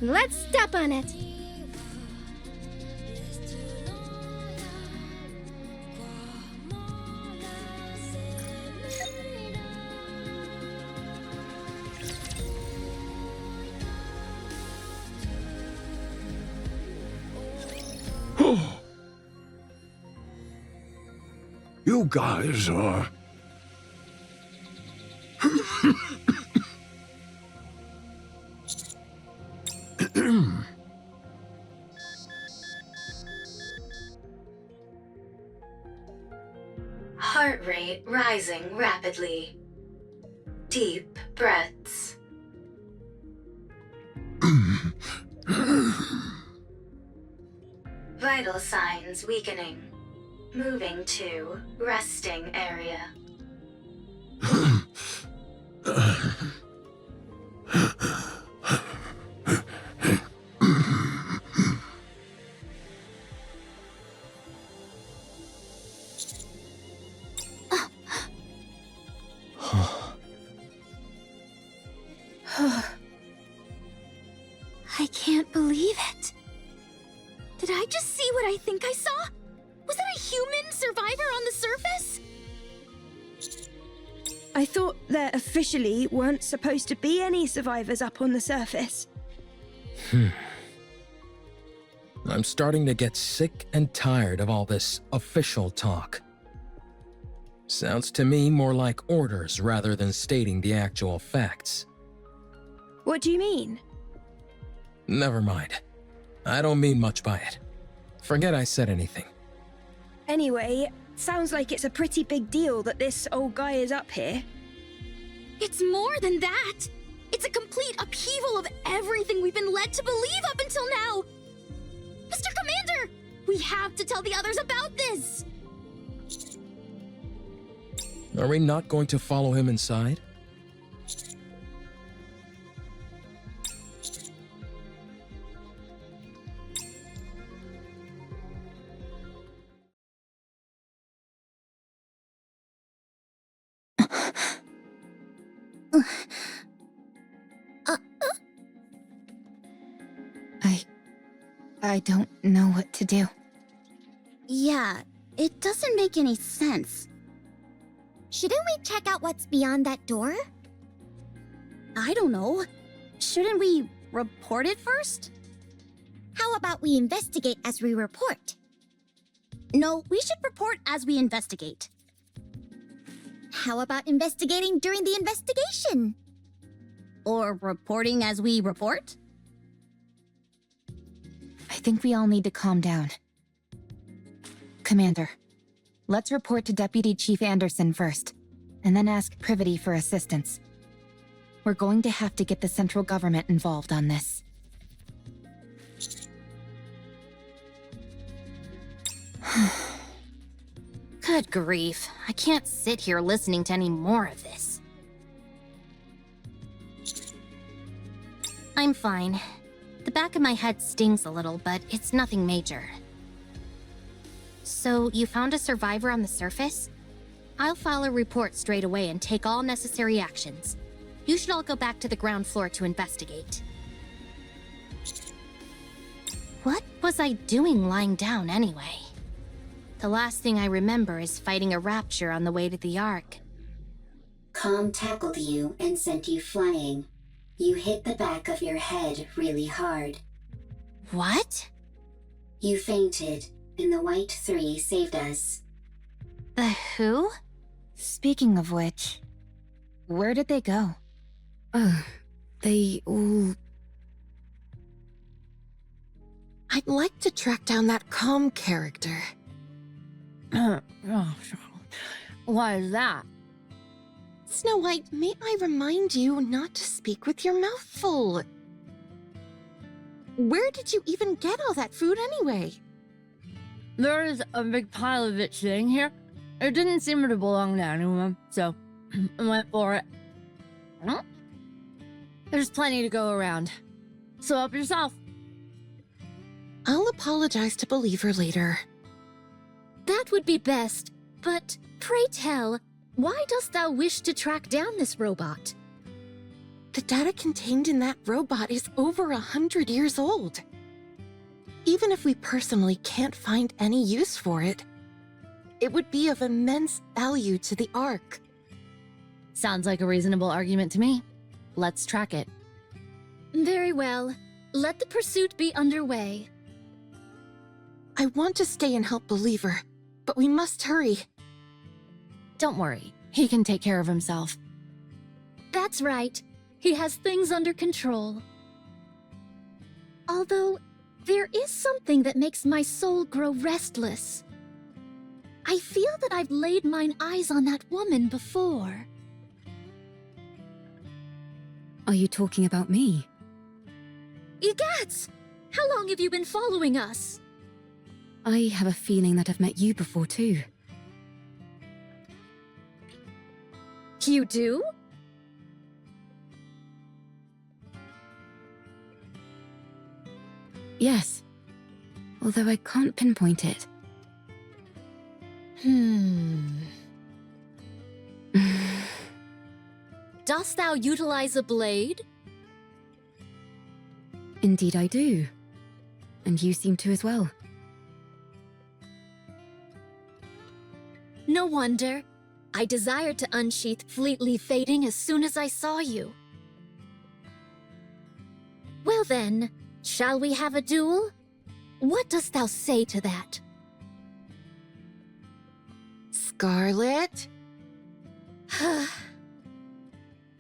Let's step on it. You guys are... Heart rate rising rapidly. Deep breaths. Vital signs weakening. Moving to resting area. I can't believe it. Did I just see what I think I saw? Was that a human survivor on the surface? I thought there officially weren't supposed to be any survivors up on the surface. I'm starting to get sick and tired of all this official talk. Sounds to me more like orders rather than stating the actual facts. What do you mean? Never mind. I don't mean much by it. Forget I said anything. Anyway, sounds like it's a pretty big deal that this old guy is up here. It's more than that. It's a complete upheaval of everything we've been led to believe up until now. Mr. Commander, we have to tell the others about this. Are we not going to follow him inside? I don't know what to do. Yeah, it doesn't make any sense. Shouldn't we check out what's beyond that door? I don't know. Shouldn't we report it first? How about we investigate as we report? No, we should report as we investigate. How about investigating during the investigation? Or reporting as we report? I think we all need to calm down. Commander, let's report to Deputy Chief Anderson first, and then ask Privity for assistance. We're going to have to get the central government involved on this. Good grief. I can't sit here listening to any more of this. I'm fine. The back of my head stings a little, but it's nothing major. So, you found a survivor on the surface? I'll file a report straight away and take all necessary actions. You should all go back to the ground floor to investigate. What was I doing lying down anyway? The last thing I remember is fighting a rapture on the way to the Ark. Com tackled you and sent you flying. You hit the back of your head really hard. What? You fainted, and the White Three saved us. The who? Speaking of which, where did they go? They all... I'd like to track down that calm character. Why is that? Snow White, may I remind you not to speak with your mouth full? Where did you even get all that food anyway? There's a big pile of it sitting here. It didn't seem to belong to anyone, so I went for it. There's plenty to go around. So help yourself. I'll apologize to Believer later. That would be best, but pray tell, why dost thou wish to track down this robot? The data contained in that robot is over 100 years old. Even if we personally can't find any use for it, it would be of immense value to the Ark. Sounds like a reasonable argument to me. Let's track it. Very well. Let the pursuit be underway. I want to stay and help Believer, but we must hurry. Don't worry, he can take care of himself. That's right. He has things under control. Although, there is something that makes my soul grow restless. I feel that I've laid mine eyes on that woman before. Are you talking about me? Egats! How long have you been following us? I have a feeling that I've met you before too. You do? Yes. Although I can't pinpoint it. Dost thou utilize a blade? Indeed I do. And you seem to as well. No wonder. I desired to unsheath Fleetly Fading as soon as I saw you. Well then, shall we have a duel? What dost thou say to that? Scarlet?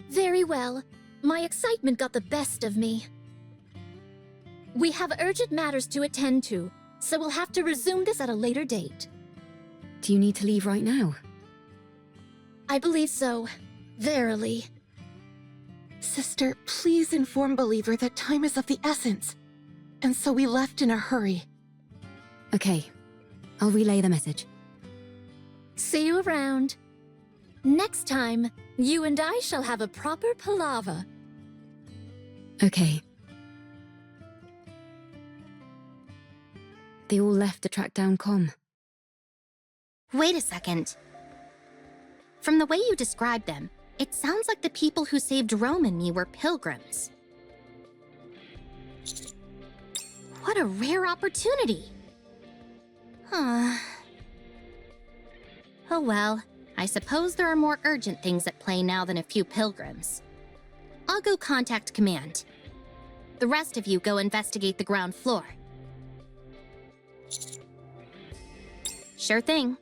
Very well. My excitement got the best of me. We have urgent matters to attend to, so we'll have to resume this at a later date. Do you need to leave right now? I believe so. Verily. Sister, please inform Believer that time is of the essence. And so we left in a hurry. Okay. I'll relay the message. See you around. Next time, you and I shall have a proper palaver. Okay. They all left to track down Com. Wait a second. From the way you described them, it sounds like the people who saved Rome and me were pilgrims. What a rare opportunity. Huh. Oh well, I suppose there are more urgent things at play now than a few pilgrims. I'll go contact command. The rest of you go investigate the ground floor. Sure thing.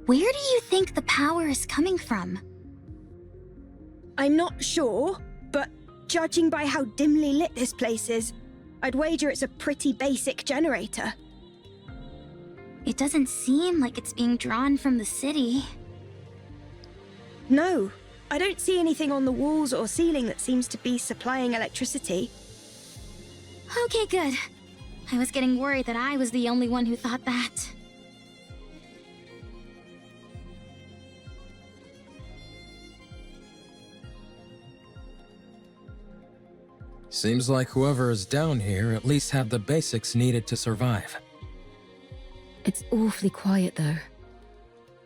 Where do you think the power is coming from? I'm not sure, but judging by how dimly lit this place is, I'd wager it's a pretty basic generator. It doesn't seem like it's being drawn from the city. No, I don't see anything on the walls or ceiling that seems to be supplying electricity. Okay, good. I was getting worried that I was the only one who thought that. Seems like whoever is down here at least had the basics needed to survive. It's awfully quiet though.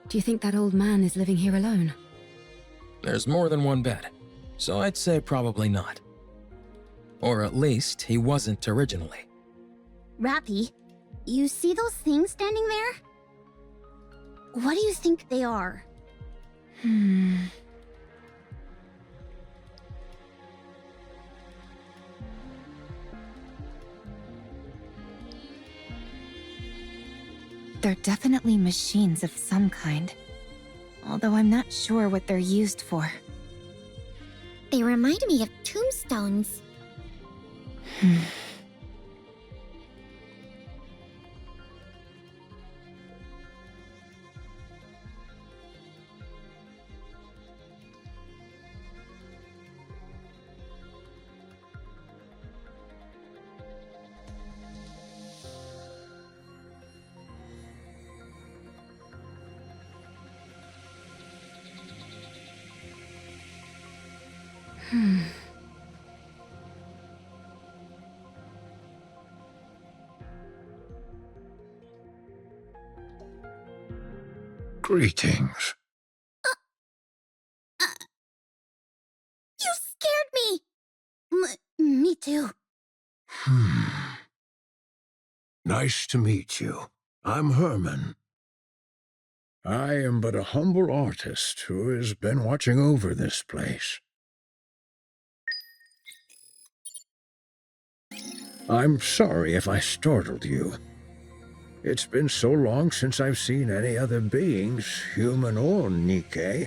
Do you think that old man is living here alone? There's more than one bed, so I'd say probably not. Or at least he wasn't originally. Rappy, you see those things standing there? What do you think they are? They're definitely machines of some kind. Although I'm not sure what they're used for. They remind me of tombstones. Greetings. You scared me! Me too. Nice to meet you. I'm Herman. I am but a humble artist who has been watching over this place. I'm sorry if I startled you. It's been so long since I've seen any other beings, human or Nikke,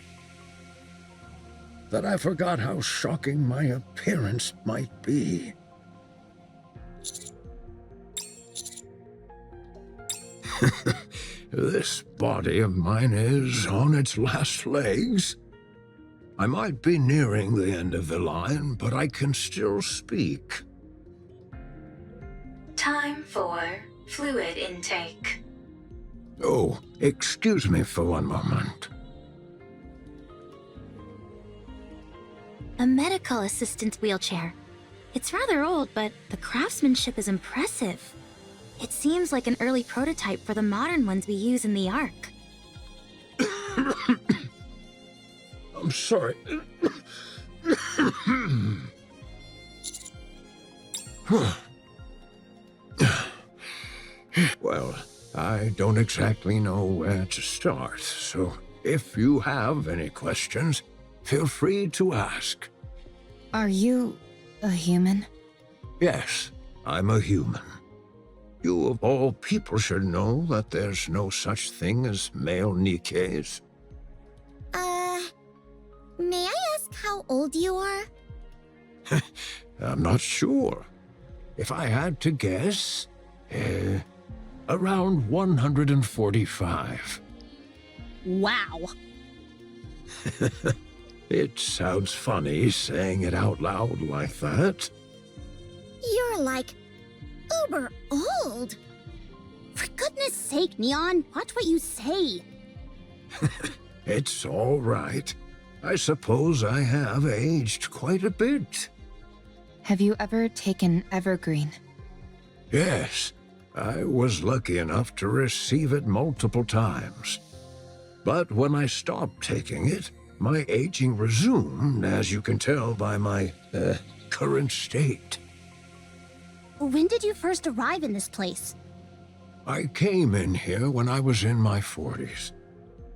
that I forgot how shocking my appearance might be. This body of mine is on its last legs. I might be nearing the end of the line, but I can still speak. Time for fluid intake. Oh, excuse me for one moment. A medical assistant's wheelchair. It's rather old, but the craftsmanship is impressive. It seems like an early prototype for the modern ones we use in the Ark. I'm sorry. Well, I don't exactly know where to start, so if you have any questions, feel free to ask. Are you a human? Yes, I'm a human. You of all people should know that there's no such thing as male Nikkes. May I ask how old you are? I'm not sure. If I had to guess, around 145. Wow. It sounds funny saying it out loud like that. You're like uber old. For goodness sake, Neon, watch what you say. It's all right. I suppose I have aged quite a bit. Have you ever taken Evergreen? Yes, I was lucky enough to receive it multiple times. But when I stopped taking it, my aging resumed, as you can tell by my, current state. When did you first arrive in this place? I came in here when I was in my 40s.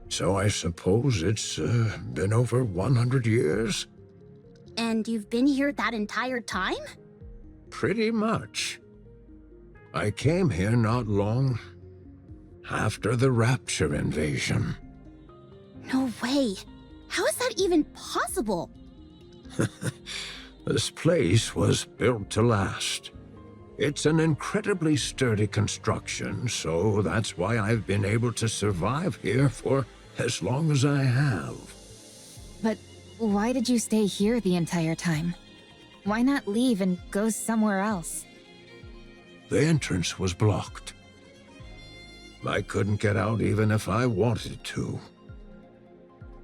So I suppose it's been over 100 years? And you've been here that entire time? Pretty much. I came here not long after the Rapture invasion. No way. How is that even possible? This place was built to last. It's an incredibly sturdy construction, so that's why I've been able to survive here for as long as I have. But why did you stay here the entire time? Why not leave and go somewhere else? The entrance was blocked. I couldn't get out even if I wanted to.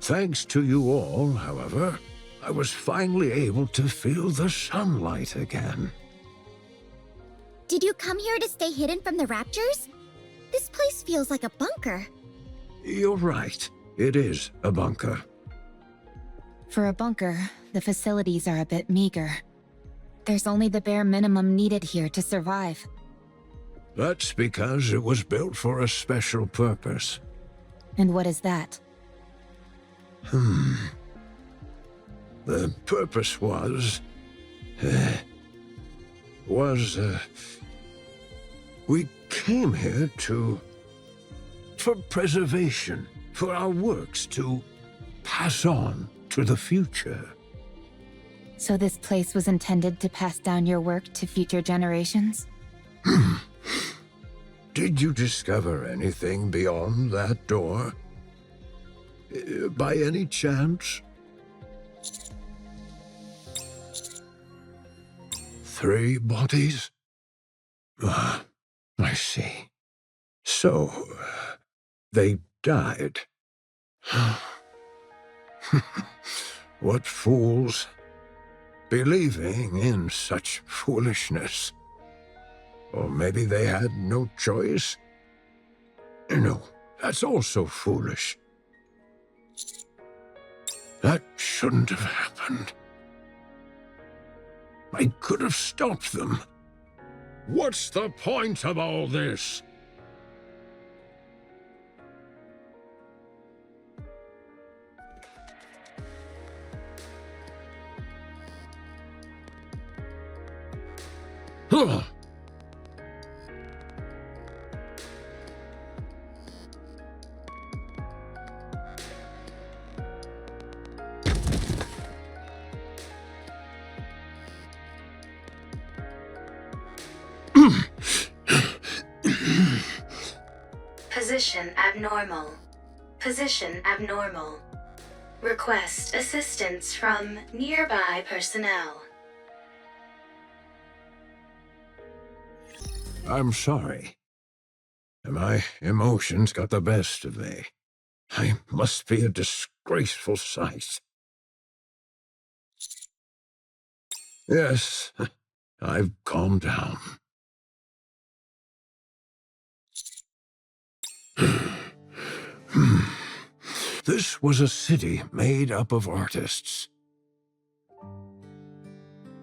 Thanks to you all, however, I was finally able to feel the sunlight again. Did you come here to stay hidden from the Raptures? This place feels like a bunker. You're right. It is a bunker. For a bunker, the facilities are a bit meager. There's only the bare minimum needed here to survive. That's because it was built for a special purpose. And what is that? The purpose was... we came here for preservation, for our works to pass on to the future. So this place was intended to pass down your work to future generations? Did you discover anything beyond that door? By any chance? 3 bodies? Ah, I see. So, they died. What fools. believing in such foolishness. Or maybe they had no choice? No, that's also foolish. That shouldn't have happened. I could have stopped them. What's the point of all this? Huh. Position abnormal. Position abnormal. Request assistance from nearby personnel. I'm sorry. My emotions got the best of me. I must be a disgraceful sight. Yes, I've calmed down. This was a city made up of artists.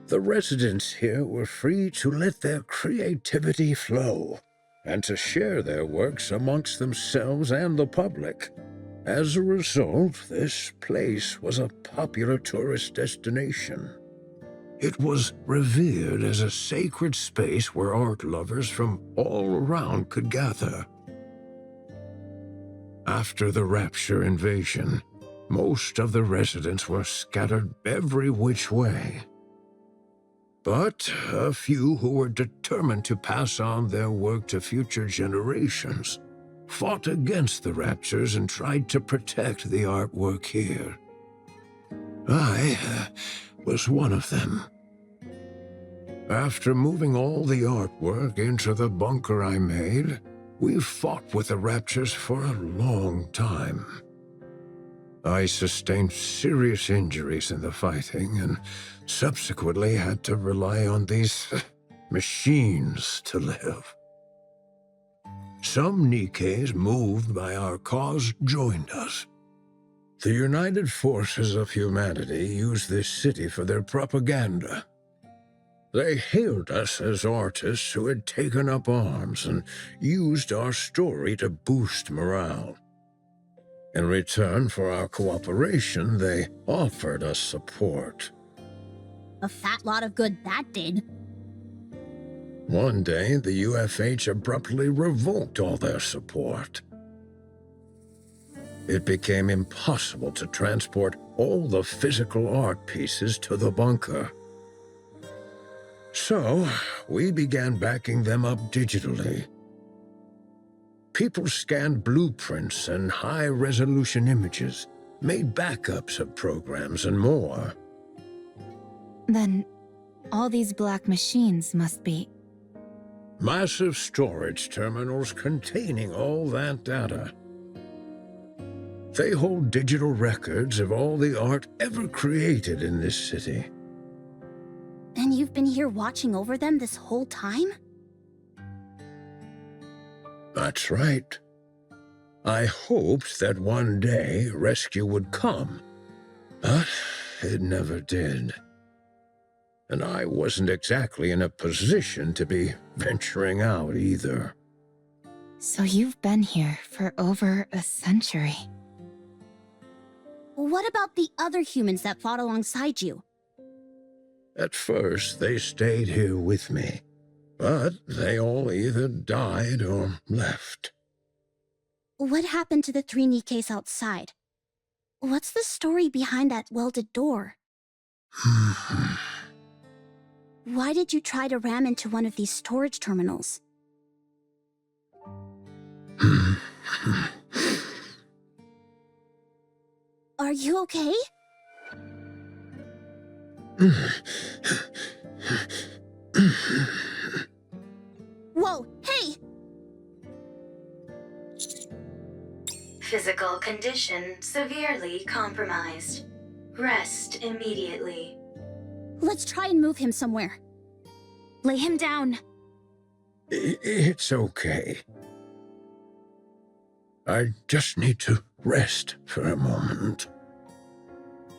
The residents here were free to let their creativity flow and to share their works amongst themselves and the public. As a result, this place was a popular tourist destination. It was revered as a sacred space where art lovers from all around could gather. After the Rapture invasion, most of the residents were scattered every which way. But a few who were determined to pass on their work to future generations fought against the Raptures and tried to protect the artwork here. I was one of them. After moving all the artwork into the bunker I made, we fought with the Raptures for a long time. I sustained serious injuries in the fighting and subsequently had to rely on these machines to live. Some Nikkes moved by our cause joined us. The United Forces of Humanity used this city for their propaganda. They hailed us as artists who had taken up arms and used our story to boost morale. In return for our cooperation, they offered us support. A fat lot of good that did. One day, the UFH abruptly revoked all their support. It became impossible to transport all the physical art pieces to the bunker. So, we began backing them up digitally. People scanned blueprints and high-resolution images, made backups of programs and more. Then, all these black machines must be... Massive storage terminals containing all that data. They hold digital records of all the art ever created in this city. And you've been here watching over them this whole time? That's right. I hoped that one day rescue would come, but it never did. And I wasn't exactly in a position to be venturing out either. So you've been here for over a century. What about the other humans that fought alongside you? At first, they stayed here with me, but they all either died or left. What happened to the 3 Nikkes outside? What's the story behind that welded door? Why did you try to ram into one of these storage terminals? Are you okay? Whoa, hey! Physical condition severely compromised. Rest immediately. Let's try and move him somewhere. Lay him down. It's okay. I just need to rest for a moment.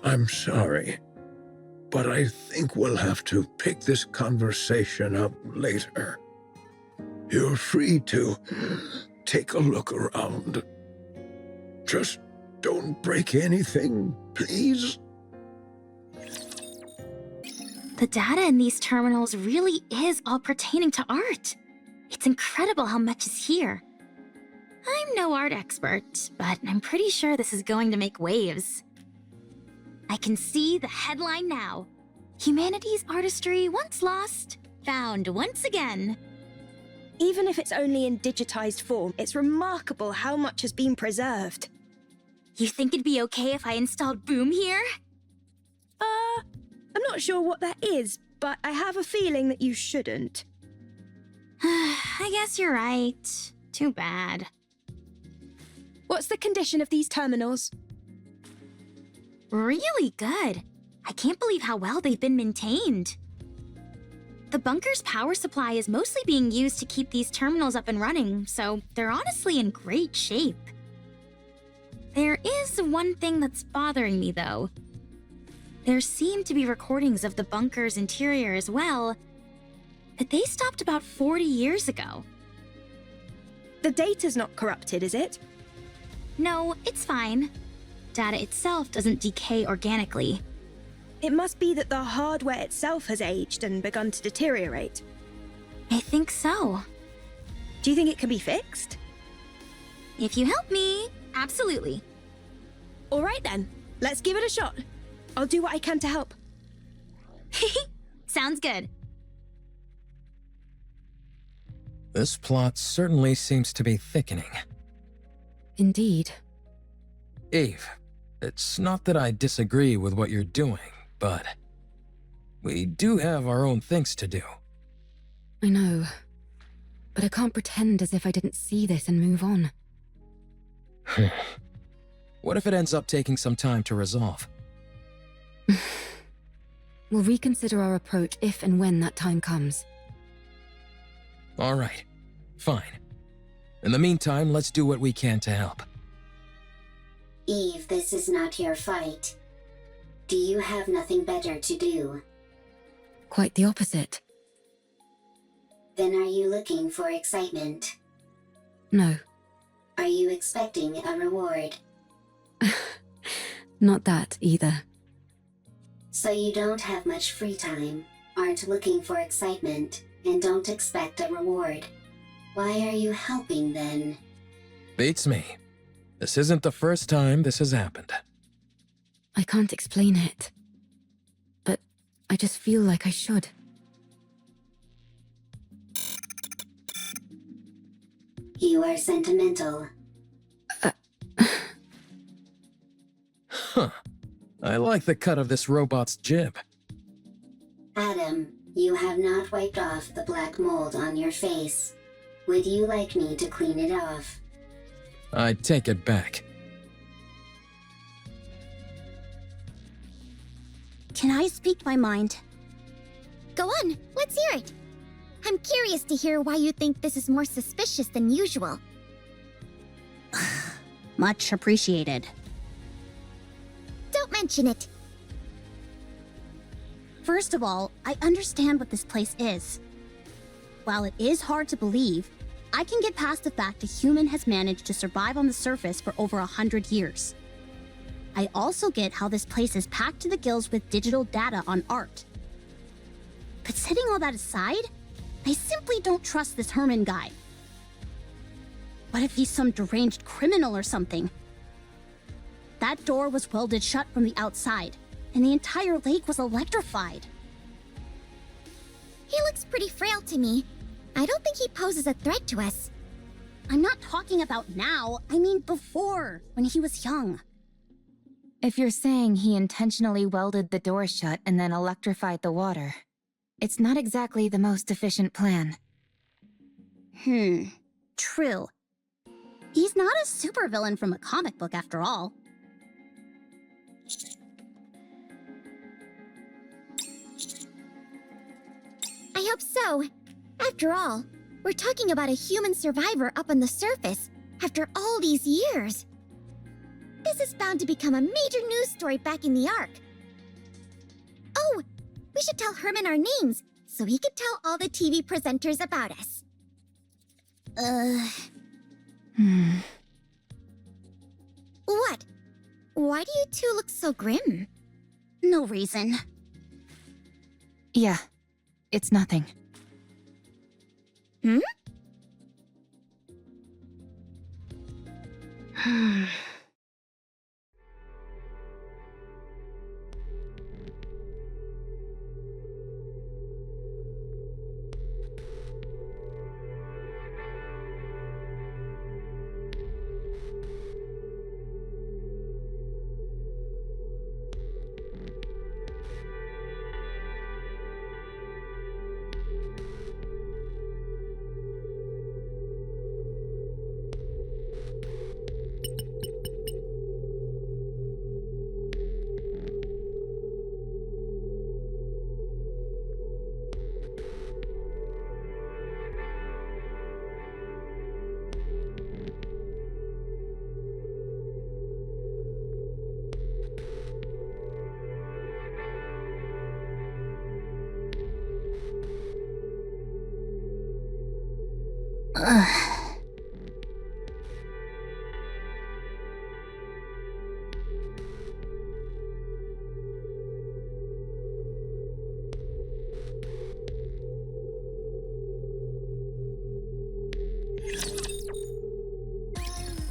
I'm sorry, but I think we'll have to pick this conversation up later. You're free to take a look around. Just don't break anything, please. The data in these terminals really is all pertaining to art. It's incredible how much is here. I'm no art expert, but I'm pretty sure this is going to make waves. I can see the headline now. Humanity's artistry once lost, found once again. Even if it's only in digitized form, it's remarkable how much has been preserved. You think it'd be okay if I installed Boom here? I'm not sure what that is, but I have a feeling that you shouldn't. I guess you're right. Too bad. What's the condition of these terminals? Really good. I can't believe how well they've been maintained. The bunker's power supply is mostly being used to keep these terminals up and running, so they're honestly in great shape. There is one thing that's bothering me, though. There seem to be recordings of the bunker's interior as well, but they stopped about 40 years ago. The data's not corrupted, is it? No, it's fine. Data itself doesn't decay organically. It must be that the hardware itself has aged and begun to deteriorate. I think so. Do you think it can be fixed? If you help me, absolutely. All right then, let's give it a shot. I'll do what I can to help. Sounds good. This plot certainly seems to be thickening. Indeed. Eve, it's not that I disagree with what you're doing, but we do have our own things to do. I know, but I can't pretend as if I didn't see this and move on. What if it ends up taking some time to resolve? We'll reconsider our approach if and when that time comes. All right, fine. In the meantime, let's do what we can to help. Eve, this is not your fight. Do you have nothing better to do? Quite the opposite. Then are you looking for excitement? No. Are you expecting a reward? Not that either. So you don't have much free time, aren't looking for excitement, and don't expect a reward. Why are you helping then? Beats me. This isn't the first time this has happened. I can't explain it. But I just feel like I should. You are sentimental. Huh. I like the cut of this robot's jib. Adam, you have not wiped off the black mold on your face. Would you like me to clean it off? I take it back. Can I speak my mind? Go on, let's hear it. I'm curious to hear why you think this is more suspicious than usual. Much appreciated. Don't mention it. First of all, I understand what this place is. While it is hard to believe, I can get past the fact a human has managed to survive on the surface for over 100 years. I also get how this place is packed to the gills with digital data on art. But setting all that aside, I simply don't trust this Herman guy. What if he's some deranged criminal or something? That door was welded shut from the outside, and the entire lake was electrified. He looks pretty frail to me. I don't think he poses a threat to us. I'm not talking about now, I mean before, when he was young. If you're saying he intentionally welded the door shut and then electrified the water, it's not exactly the most efficient plan. True. He's not a supervillain from a comic book after all. I hope so. After all, we're talking about a human survivor up on the surface after all these years. This is bound to become a major news story back in the Ark. Oh, we should tell Herman our names so he can tell all the TV presenters about us. What? Why do you two look so grim? No reason. Yeah, it's nothing. Hmm?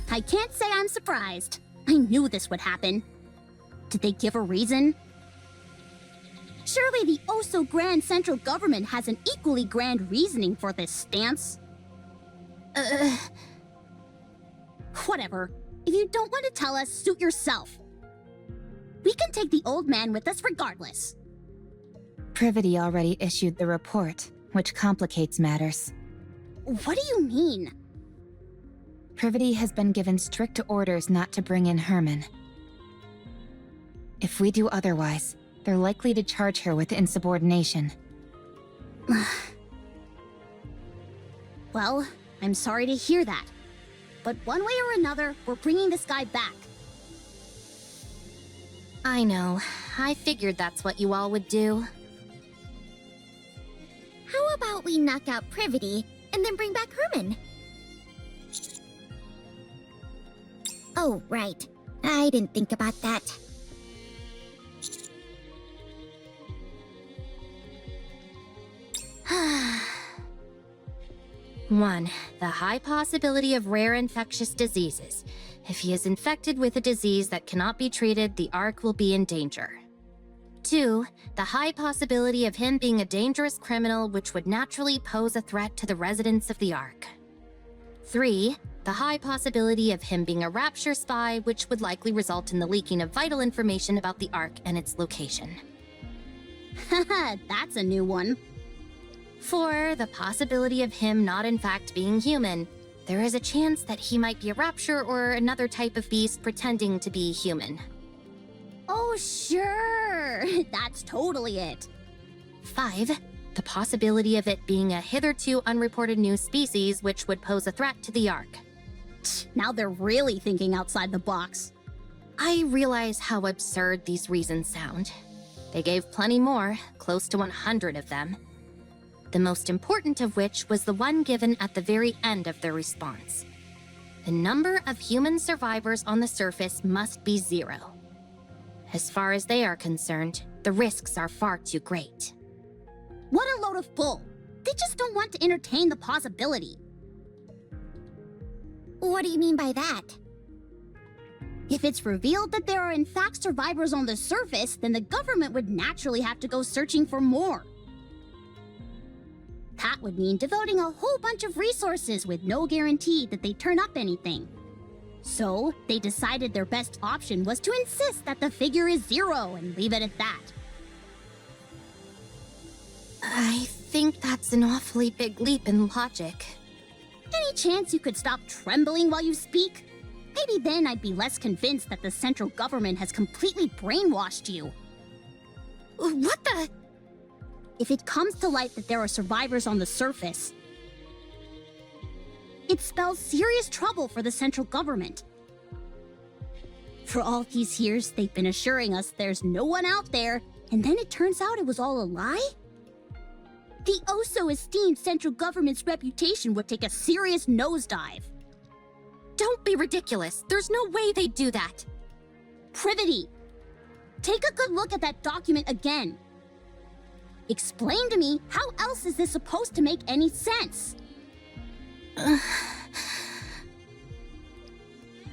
I can't say I'm surprised. I knew this would happen. Did they give a reason? Surely the oh-so-grand central government has an equally grand reasoning for this stance. Whatever. If you don't want to tell us, suit yourself. We can take the old man with us regardless. Privity already issued the report, which complicates matters. What do you mean? Privity has been given strict orders not to bring in Herman. If we do otherwise, they're likely to charge her with insubordination. Well, I'm sorry to hear that. But one way or another, we're bringing this guy back. I know. I figured that's what you all would do. How about we knock out Privity and then bring back Herman? Oh, right. I didn't think about that. One, the high possibility of rare infectious diseases. If he is infected with a disease that cannot be treated, the Ark will be in danger. 2, the high possibility of him being a dangerous criminal which would naturally pose a threat to the residents of the Ark. 3, the high possibility of him being a Rapture spy which would likely result in the leaking of vital information about the Ark and its location. Haha, that's a new one. 4, the possibility of him not in fact being human. There is a chance that he might be a Rapture or another type of beast pretending to be human. Oh, sure. That's totally it. 5, the possibility of it being a hitherto unreported new species which would pose a threat to the Ark. Now they're really thinking outside the box. I realize how absurd these reasons sound. They gave plenty more, close to 100 of them. The most important of which was the one given at the very end of their response. The number of human survivors on the surface must be 0. As far as they are concerned, the risks are far too great. What a load of bull! They just don't want to entertain the possibility. What do you mean by that? If it's revealed that there are in fact survivors on the surface, then the government would naturally have to go searching for more. That would mean devoting a whole bunch of resources with no guarantee that they turn up anything. So, they decided their best option was to insist that the figure is 0 and leave it at that. I think that's an awfully big leap in logic. Any chance you could stop trembling while you speak? Maybe then I'd be less convinced that the central government has completely brainwashed you. What the? if it comes to light that there are survivors on the surface, it spells serious trouble for the central government. For all these years, they've been assuring us there's no one out there, and then it turns out it was all a lie? The oh-so-esteemed central government's reputation would take a serious nosedive. Don't be ridiculous. There's no way they'd do that. Privity, take a good look at that document again. Explain to me, how else is this supposed to make any sense?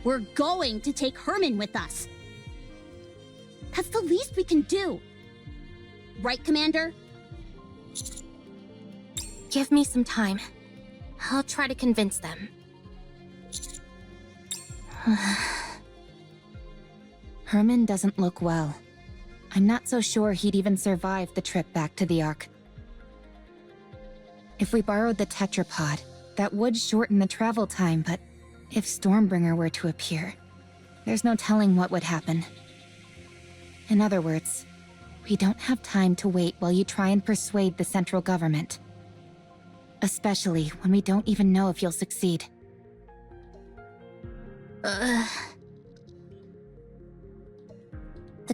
We're going to take Herman with us. That's the least we can do. Right, Commander? Give me some time. I'll try to convince them. Herman doesn't look well. I'm not so sure he'd even survive the trip back to the Ark. If we borrowed the tetrapod, that would shorten the travel time, but if Stormbringer were to appear, there's no telling what would happen. In other words, we don't have time to wait while you try and persuade the central government. Especially when we don't even know if you'll succeed. The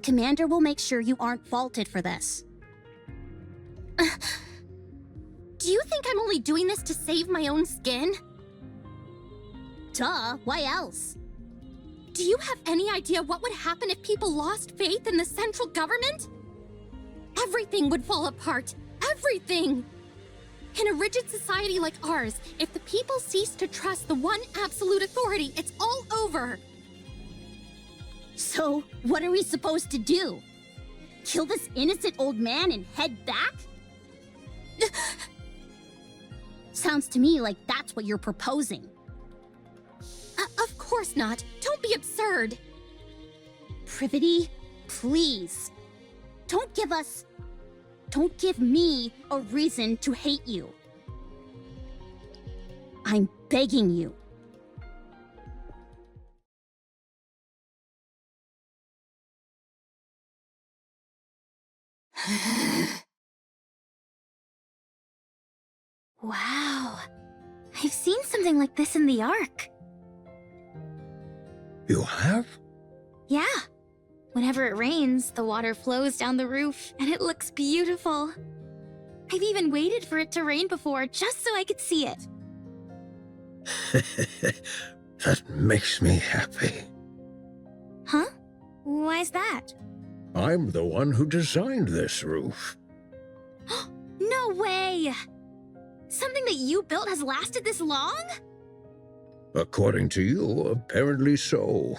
Commander will make sure you aren't faulted for this. Do you think I'm only doing this to save my own skin? Duh, why else? Do you have any idea what would happen if people lost faith in the central government? Everything would fall apart. Everything! In a rigid society like ours, if the people cease to trust the one absolute authority, it's all over. So, what are we supposed to do? Kill this innocent old man and head back? Sounds to me like that's what you're proposing. Of course not. Don't be absurd. Privity, please. Don't give me a reason to hate you. I'm begging you. Wow. I've seen something like this in the Ark. You have? Yeah. Whenever it rains, the water flows down the roof, and it looks beautiful. I've even waited for it to rain before, just so I could see it. That makes me happy. Huh? Why's that? I'm the one who designed this roof. No way! Something that you built has lasted this long? According to you, apparently so.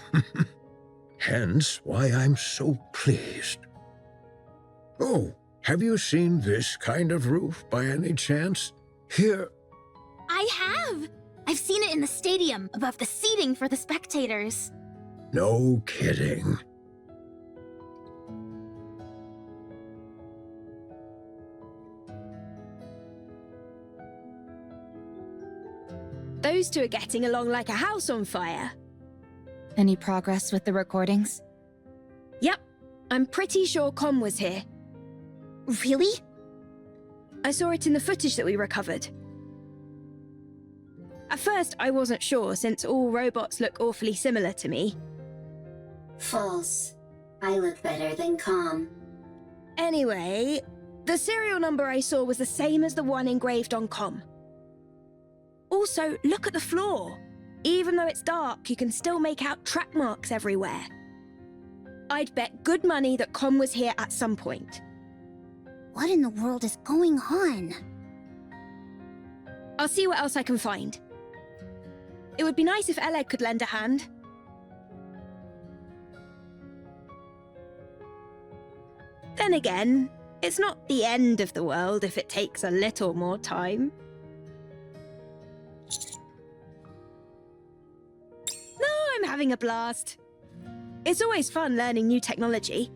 Hence why I'm so pleased. Oh, have you seen this kind of roof by any chance? Here. I have! I've seen it in the stadium, above the seating for the spectators. No kidding. Those two are getting along like a house on fire. Any progress with the recordings? Yep, I'm pretty sure Com was here. Really? I saw it in the footage that we recovered. At first, I wasn't sure, since all robots look awfully similar to me. False. I look better than Com. Anyway, the serial number I saw was the same as the one engraved on Com. Also, look at the floor. Even though it's dark, you can still make out track marks everywhere. I'd bet good money that Com was here at some point. What in the world is going on? I'll see what else I can find. It would be nice if Eleg could lend a hand. Then again, it's not the end of the world if it takes a little more time. No, I'm having a blast. It's always fun learning new technology.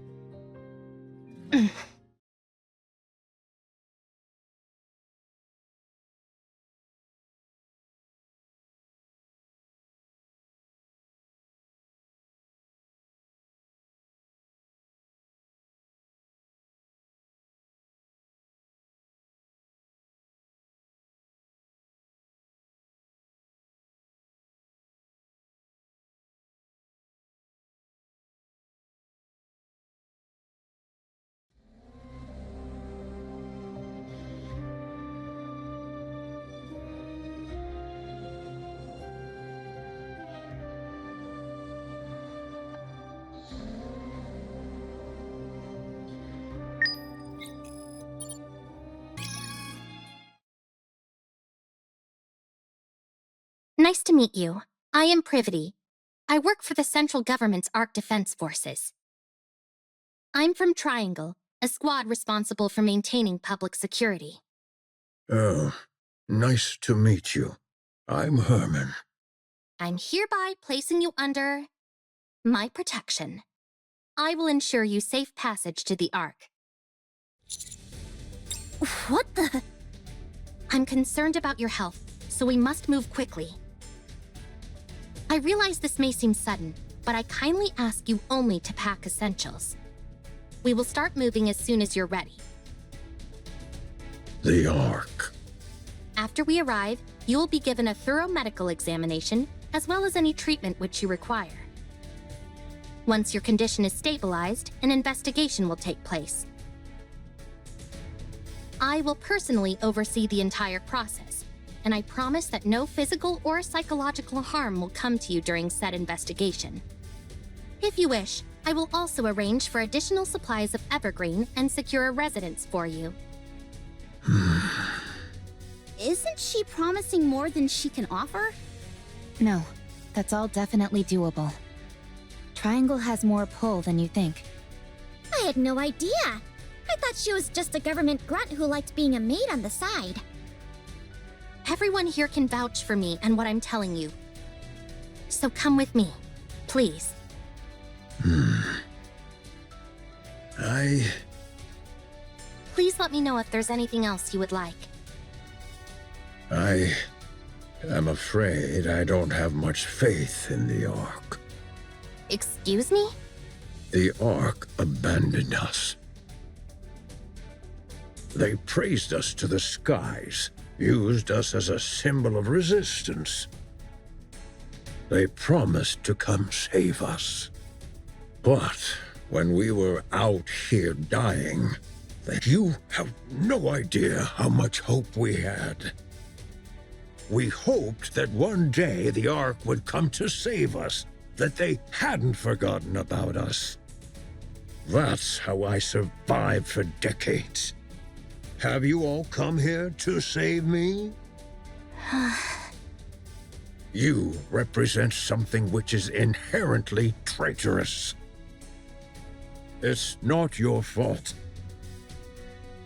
Nice to meet you. I am Privity. I work for the central government's Ark Defense Forces. I'm from Triangle, a squad responsible for maintaining public security. Oh, nice to meet you. I'm Herman. I'm hereby placing you under my protection. I will ensure you safe passage to the Ark. What the? I'm concerned about your health, so we must move quickly. I realize this may seem sudden, but I kindly ask you only to pack essentials. We will start moving as soon as you're ready. The Ark. After we arrive, you will be given a thorough medical examination, as well as any treatment which you require. Once your condition is stabilized, an investigation will take place. I will personally oversee the entire process, and I promise that no physical or psychological harm will come to you during said investigation. If you wish, I will also arrange for additional supplies of evergreen and secure a residence for you. Isn't she promising more than she can offer? No, that's all definitely doable. Triangle has more pull than you think. I had no idea. I thought she was just a government grunt who liked being a maid on the side. Everyone here can vouch for me and what I'm telling you. So come with me, please. Please let me know if there's anything else you would like. I am afraid I don't have much faith in the Ark. Excuse me? The Ark abandoned us. They praised us to the skies, used us as a symbol of resistance. They promised to come save us. But when we were out here dying, you have no idea how much hope we had. We hoped that one day the Ark would come to save us, that they hadn't forgotten about us. That's how I survived for decades. Have you all come here to save me? You represent something which is inherently traitorous. It's not your fault.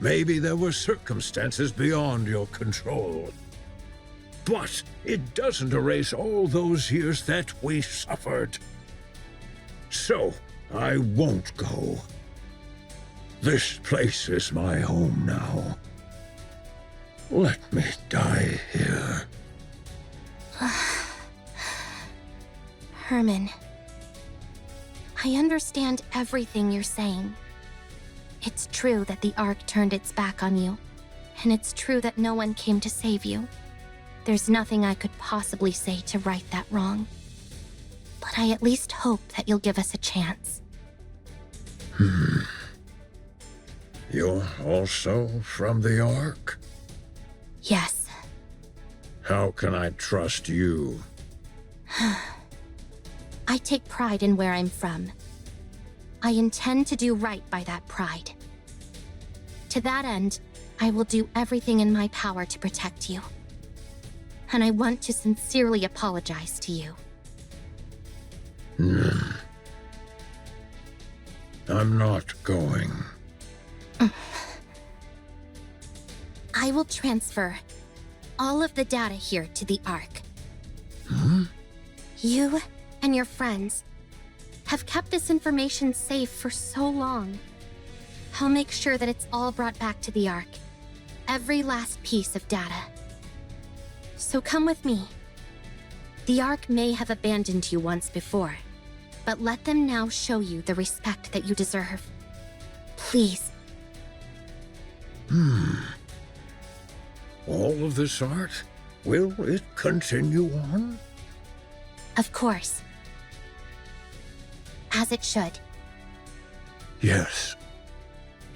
Maybe there were circumstances beyond your control. But it doesn't erase all those years that we suffered. So, I won't go. This place is my home now. Let me die here. Herman, I understand everything you're saying. It's true that the Ark turned its back on you, and it's true that no one came to save you. There's nothing I could possibly say to right that wrong. But I at least hope that you'll give us a chance. You're also from the Ark? Yes. How can I trust you? I take pride in where I'm from. I intend to do right by that pride. To that end, I will do everything in my power to protect you. And I want to sincerely apologize to you. I'm not going. I will transfer all of the data here to the Ark. You and your friends have kept this information safe for so long. I'll make sure that it's all brought back to the Ark. Every last piece of data. So come with me. The Ark may have abandoned you once before, but let them now show you the respect that you deserve. Please. All of this art? Will it continue on? Of course. As it should. Yes.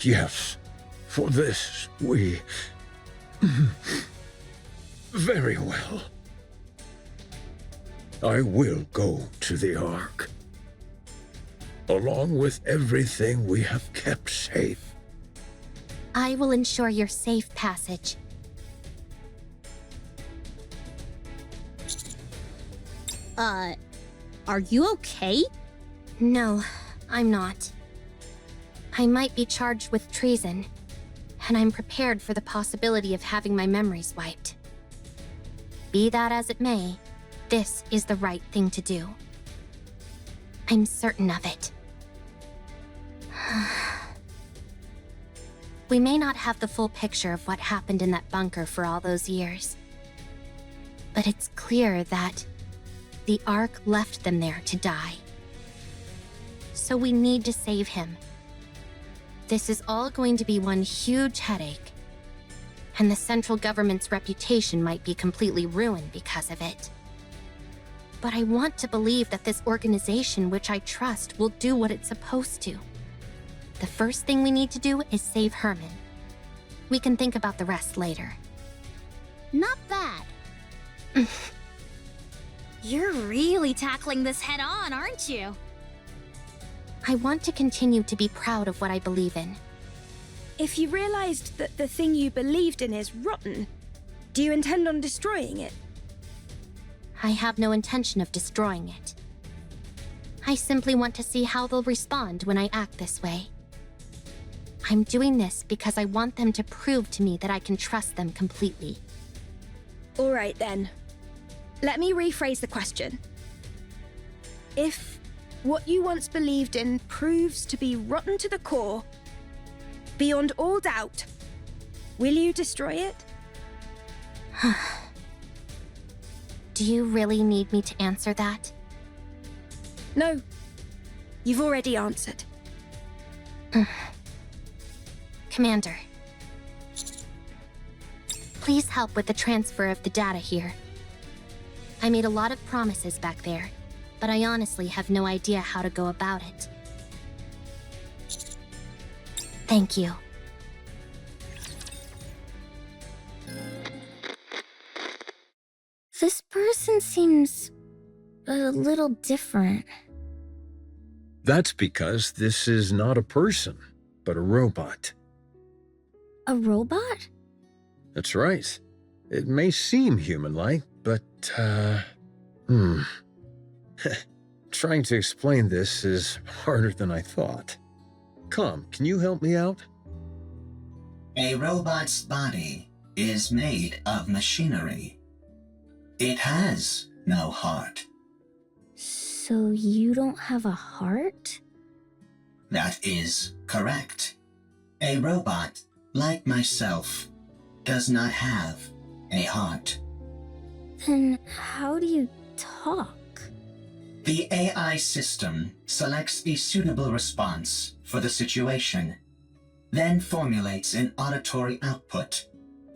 Yes. For this, we... Very well. I will go to the Ark. Along with everything we have kept safe. I will ensure your safe passage. Are you okay? No, I'm not. I might be charged with treason, and I'm prepared for the possibility of having my memories wiped. Be that as it may, this is the right thing to do. I'm certain of it. We may not have the full picture of what happened in that bunker for all those years, but it's clear that the Ark left them there to die. So we need to save him. This is all going to be one huge headache, and the central government's reputation might be completely ruined because of it. But I want to believe that this organization, which I trust, will do what it's supposed to. The first thing we need to do is save Herman. We can think about the rest later. Not bad. You're really tackling this head on, aren't you? I want to continue to be proud of what I believe in. If you realized that the thing you believed in is rotten, do you intend on destroying it? I have no intention of destroying it. I simply want to see how they'll respond when I act this way. I'm doing this because I want them to prove to me that I can trust them completely. All right then. Let me rephrase the question. If what you once believed in proves to be rotten to the core, beyond all doubt, will you destroy it? Do you really need me to answer that? No. You've already answered. Commander, please help with the transfer of the data here. I made a lot of promises back there, but I honestly have no idea how to go about it. Thank you. This person seems a little different. That's because this is not a person, but a robot. A robot? That's right. It may seem human-like, but, Trying to explain this is harder than I thought. Come, can you help me out? A robot's body is made of machinery. It has no heart. So you don't have a heart? That is correct. A robot, like myself, does not have a heart. Then how do you talk? The AI system selects a suitable response for the situation, then formulates an auditory output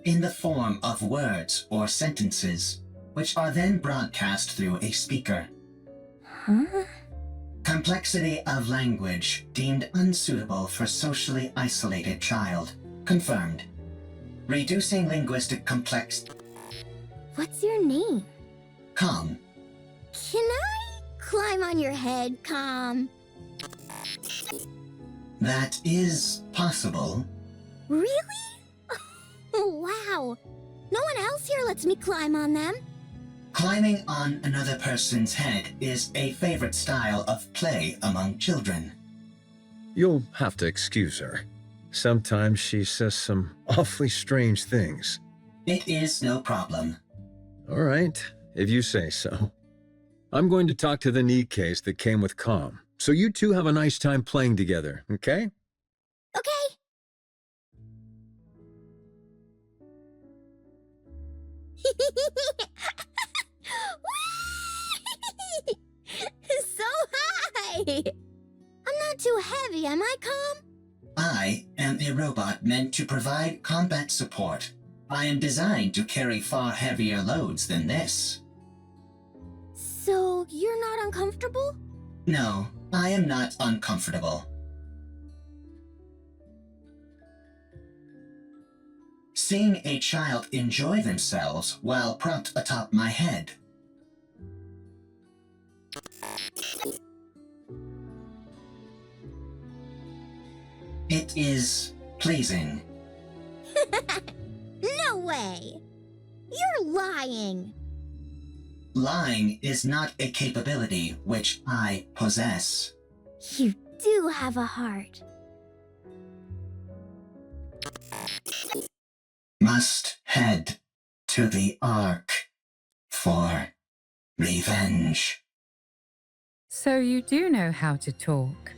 in the form of words or sentences, which are then broadcast through a speaker. Huh? Complexity of language deemed unsuitable for socially isolated child. Confirmed. Reducing linguistic complexity. What's your name? Calm. Can I climb on your head, Calm? That is possible. Really? Wow. No one else here lets me climb on them. Climbing on another person's head is a favorite style of play among children. You'll have to excuse her. Sometimes she says some awfully strange things. It is no problem. All right, if you say so. I'm going to talk to the Nikkes that came with Calm, so you two have a nice time playing together, okay? Okay. So high! I'm not too heavy, am I, Calm? I am a robot meant to provide combat support. I am designed to carry far heavier loads than this. So you're not uncomfortable? No, I am not uncomfortable. Seeing a child enjoy themselves while propped atop my head. It is pleasing. No way! You're lying! lying is not a capability which I possess. You do have a heart. Must head to the Ark for revenge. So you do know how to talk.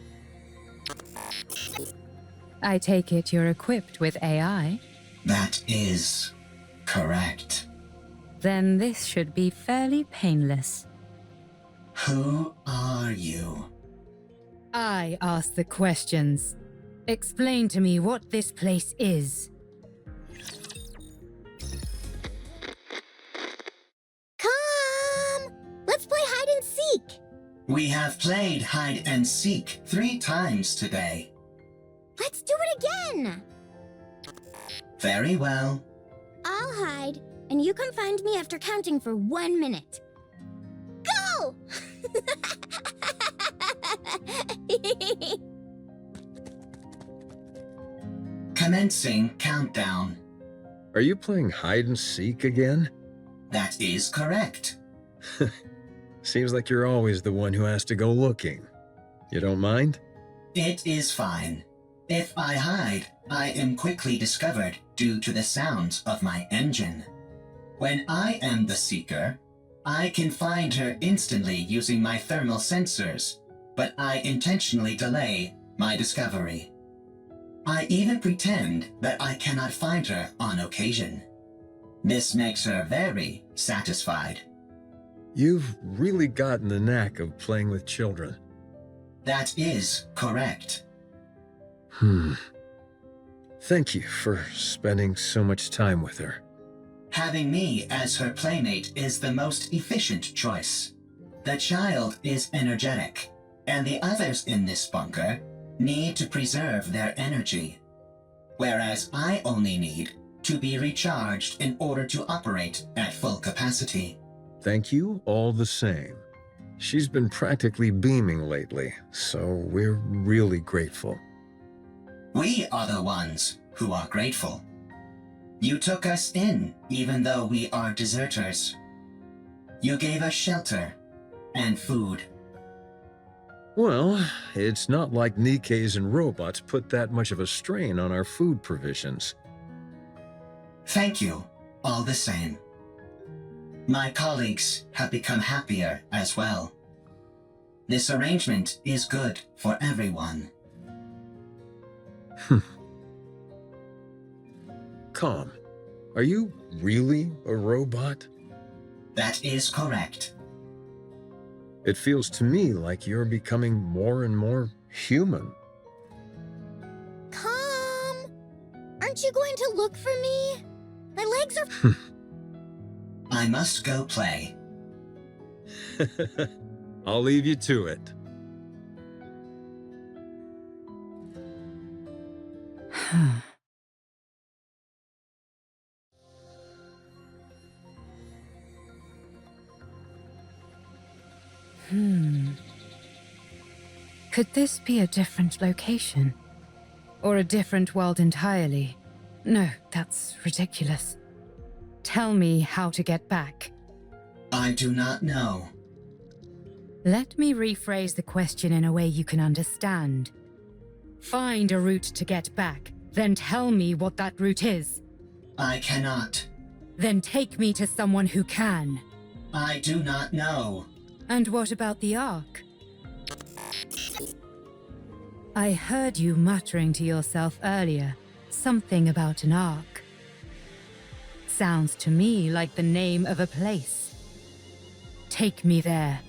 I take it you're equipped with AI? That is correct. Then this should be fairly painless. Who are you? I ask the questions. Explain to me what this place is. Come! Let's play hide and seek! We have played hide and seek 3 times today. Let's do it again! Very well. I'll hide, and you can find me after counting for 1 minute. Go! Commencing countdown. Are you playing hide and seek again? That is correct. Seems like you're always the one who has to go looking. You don't mind? It is fine. If I hide, I am quickly discovered due to the sounds of my engine. When I am the seeker, I can find her instantly using my thermal sensors, but I intentionally delay my discovery. I even pretend that I cannot find her on occasion. This makes her very satisfied. You've really gotten the knack of playing with children. That is correct. Thank you for spending so much time with her. Having me as her playmate is the most efficient choice. The child is energetic, and the others in this bunker need to preserve their energy, whereas I only need to be recharged in order to operate at full capacity. Thank you all the same. She's been practically beaming lately, so we're really grateful. We are the ones who are grateful. You took us in, even though we are deserters. You gave us shelter and food. Well, it's not like Nikkes and robots put that much of a strain on our food provisions. Thank you, all the same. My colleagues have become happier as well. This arrangement is good for everyone. Calm. Are you really a robot? That is correct. It feels to me like you're becoming more and more human. Come! Aren't you going to look for me? My legs are... I must go play. I'll leave you to it. Could this be a different location? Or a different world entirely? No, that's ridiculous. Tell me how to get back. I do not know. Let me rephrase the question in a way you can understand. Find a route to get back, then tell me what that route is. I cannot. Then take me to someone who can. I do not know. And what about the Ark? I heard you muttering to yourself earlier, something about an Ark. Sounds to me like the name of a place. Take me there.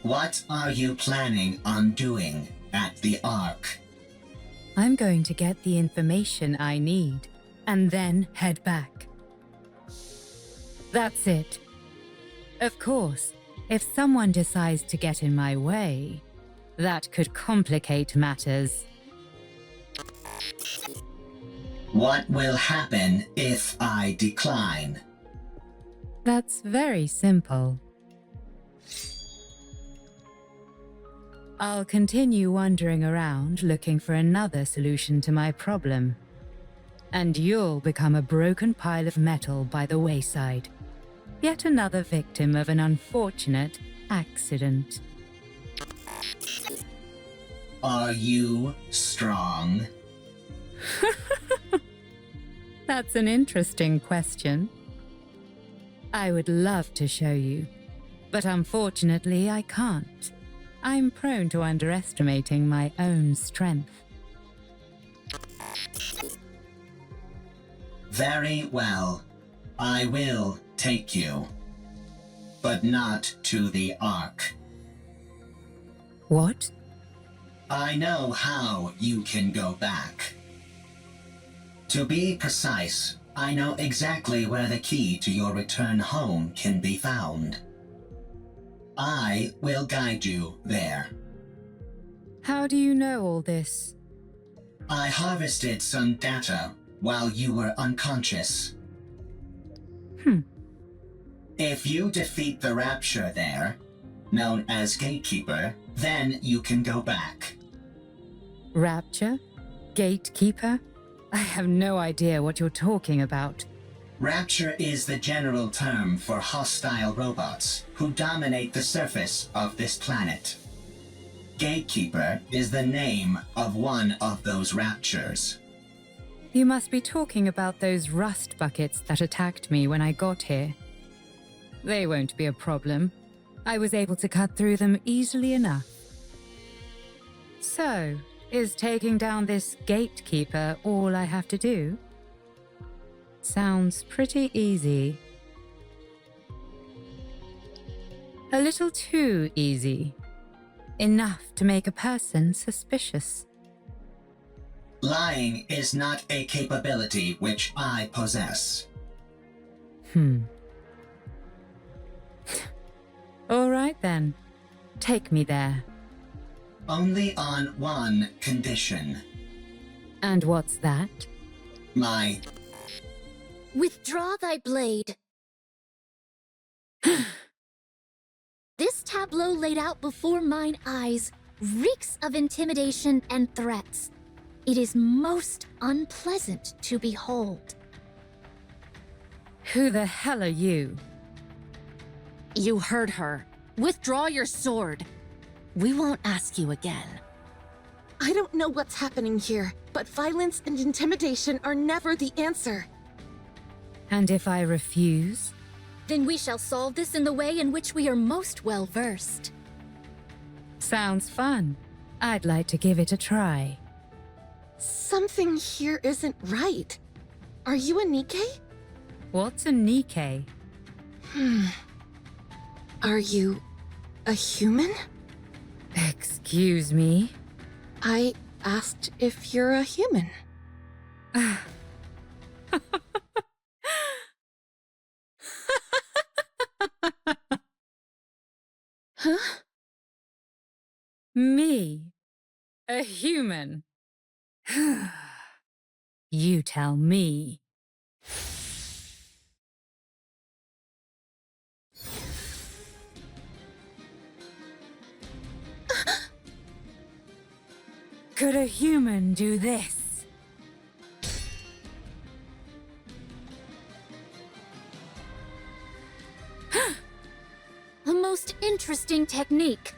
What are you planning on doing at the Ark? I'm going to get the information I need, and then head back. That's it. Of course, if someone decides to get in my way, that could complicate matters. What will happen if I decline? That's very simple. I'll continue wandering around looking for another solution to my problem. And you'll become a broken pile of metal by the wayside. Yet another victim of an unfortunate accident. Are you strong? That's an interesting question. I would love to show you, but unfortunately I can't. I'm prone to underestimating my own strength. Very well. I will take you. But not to the Ark. What? I know how you can go back. To be precise, I know exactly where the key to your return home can be found. I will guide you there. How do you know all this? I harvested some data while you were unconscious. If you defeat the Rapture there, known as Gatekeeper, then you can go back. Rapture? Gatekeeper? I have no idea what you're talking about. Rapture is the general term for hostile robots who dominate the surface of this planet. Gatekeeper is the name of one of those Raptures. You must be talking about those rust buckets that attacked me when I got here. They won't be a problem. I was able to cut through them easily enough. So, is taking down this gatekeeper all I have to do? Sounds pretty easy. A little too easy. Enough to make a person suspicious. Lying is not a capability which I possess. All right then. Take me there. Only on one condition. And what's that? My... Withdraw thy blade. This tableau laid out before mine eyes reeks of intimidation and threats. It is most unpleasant to behold. Who the hell are you? You heard her. Withdraw your sword. We won't ask you again. I don't know what's happening here, but violence and intimidation are never the answer. And if I refuse? Then we shall solve this in the way in which we are most well versed. Sounds fun. I'd like to give it a try. Something here isn't right. Are you a Nikke? What's a Nikke? Are you a human? Excuse me? I asked if you're a human. Huh? Me? A human? You tell me. Could a human do this? A most interesting technique.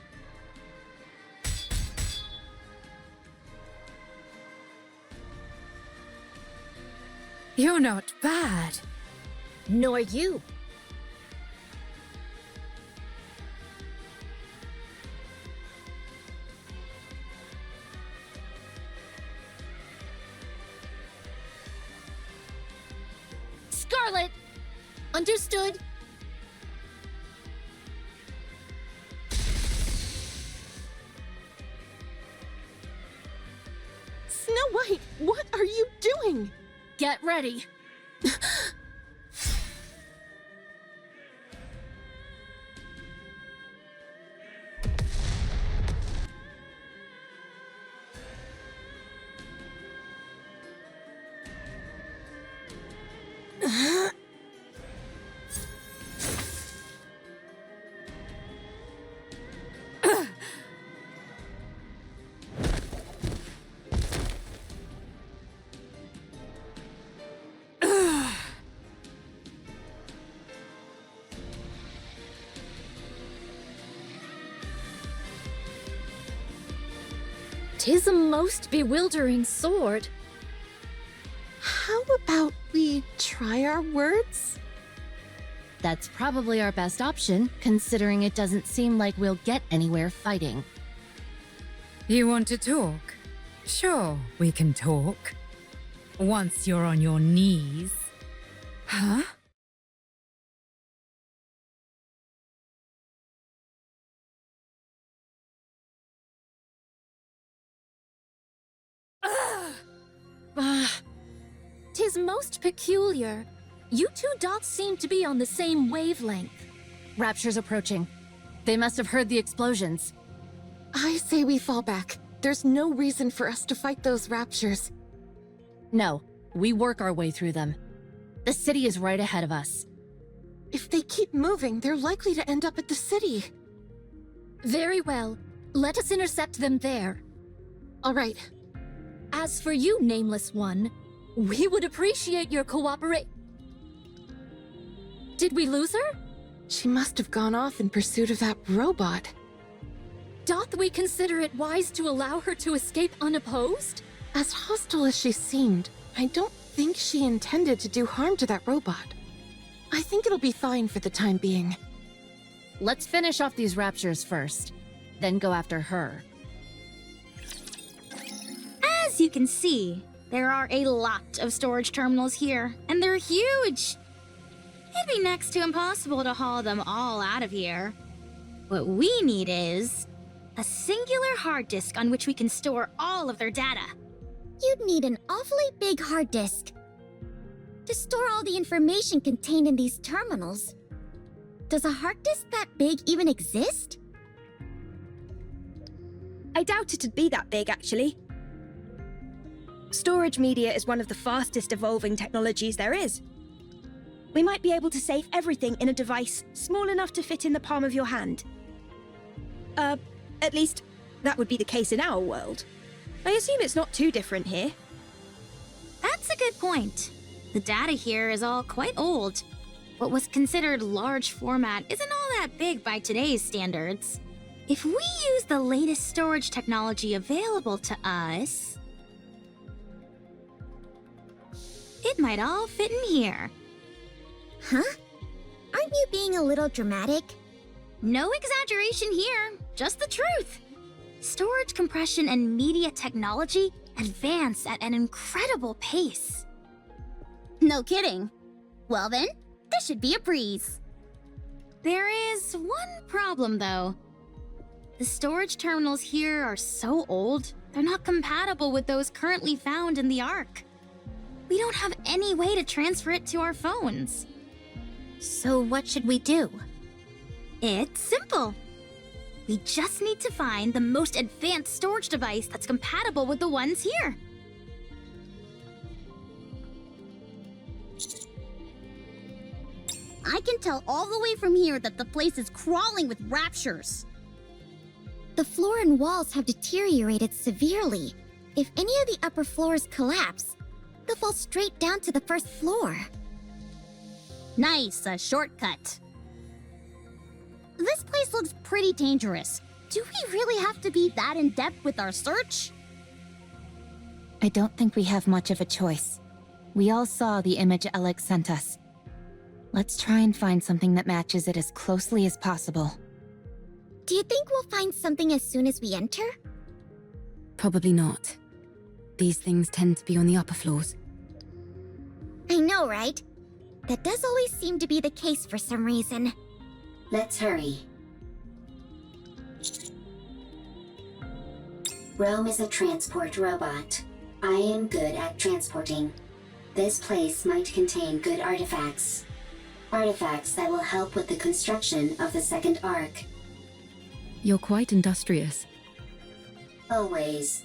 You're not bad. Nor you. Scarlet! Understood. Snow White, what are you doing? Get ready. 'Tis a most bewildering sword. How about we try our words? That's probably our best option, considering it doesn't seem like we'll get anywhere fighting. You want to talk? Sure, we can talk. Once you're on your knees. Huh? Tis most peculiar. You two dots seem to be on the same wavelength. Rapture's approaching. They must have heard the explosions. I say we fall back. There's no reason for us to fight those raptures. No, we work our way through them. The city is right ahead of us. If they keep moving, they're likely to end up at the city. Very well. Let us intercept them there. All right. As for you, Nameless One, we would appreciate your Did we lose her? She must have gone off in pursuit of that robot. Doth we consider it wise to allow her to escape unopposed? As hostile as she seemed, I don't think she intended to do harm to that robot. I think it'll be fine for the time being. Let's finish off these raptures first, then go after her. As you can see, there are a lot of storage terminals here, and they're huge. It'd be next to impossible to haul them all out of here. What we need is a singular hard disk on which we can store all of their data. You'd need an awfully big hard disk to store all the information contained in these terminals. Does a hard disk that big even exist? I doubt it'd be that big, actually. Storage media is one of the fastest evolving technologies there is. We might be able to save everything in a device small enough to fit in the palm of your hand. At least, that would be the case in our world. I assume it's not too different here. That's a good point. The data here is all quite old. What was considered large format isn't all that big by today's standards. If we use the latest storage technology available to us, it might all fit in here. Huh? Aren't you being a little dramatic? No exaggeration here, just the truth. Storage compression and media technology advance at an incredible pace. No kidding. Well then, this should be a breeze. There is one problem, though. The storage terminals here are so old, they're not compatible with those currently found in the Ark. We don't have any way to transfer it to our phones. So what should we do? It's simple. We just need to find the most advanced storage device that's compatible with the ones here. I can tell all the way from here that the place is crawling with raptures. The floor and walls have deteriorated severely. If any of the upper floors collapse, they'll fall straight down to the first floor. Nice, a shortcut. This place looks pretty dangerous. Do we really have to be that in-depth with our search? I don't think we have much of a choice. We all saw the image Alex sent us. Let's try and find something that matches it as closely as possible. Do you think we'll find something as soon as we enter? Probably not. These things tend to be on the upper floors. I know, right? That does always seem to be the case for some reason. Let's hurry. Rome is a transport robot. I am good at transporting. This place might contain good artifacts. Artifacts that will help with the construction of the second Ark. You're quite industrious. Always.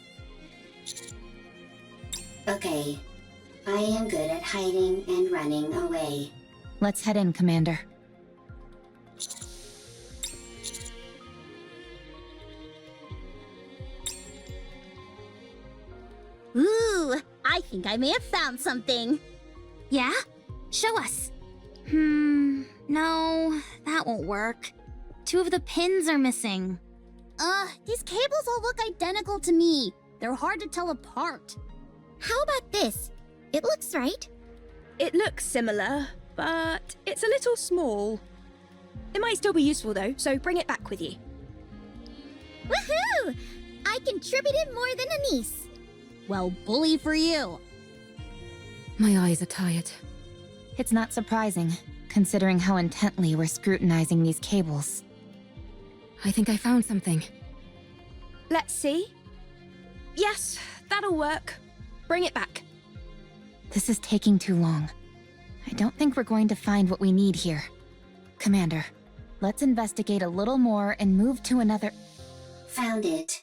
Okay. I am good at hiding and running away. Let's head in, Commander. Ooh, I think I may have found something. Yeah? Show us. No, that won't work. 2 of the pins are missing. These cables all look identical to me. They're hard to tell apart. How about this? It looks right. It looks similar, but it's a little small. It might still be useful though, so bring it back with you. Woohoo! I contributed more than a niece. Well, bully for you. My eyes are tired. It's not surprising, considering how intently we're scrutinizing these cables. I think I found something. Let's see. Yes, that'll work. Bring it back. This is taking too long. I don't think we're going to find what we need here. Commander, let's investigate a little more and move to another... Found it.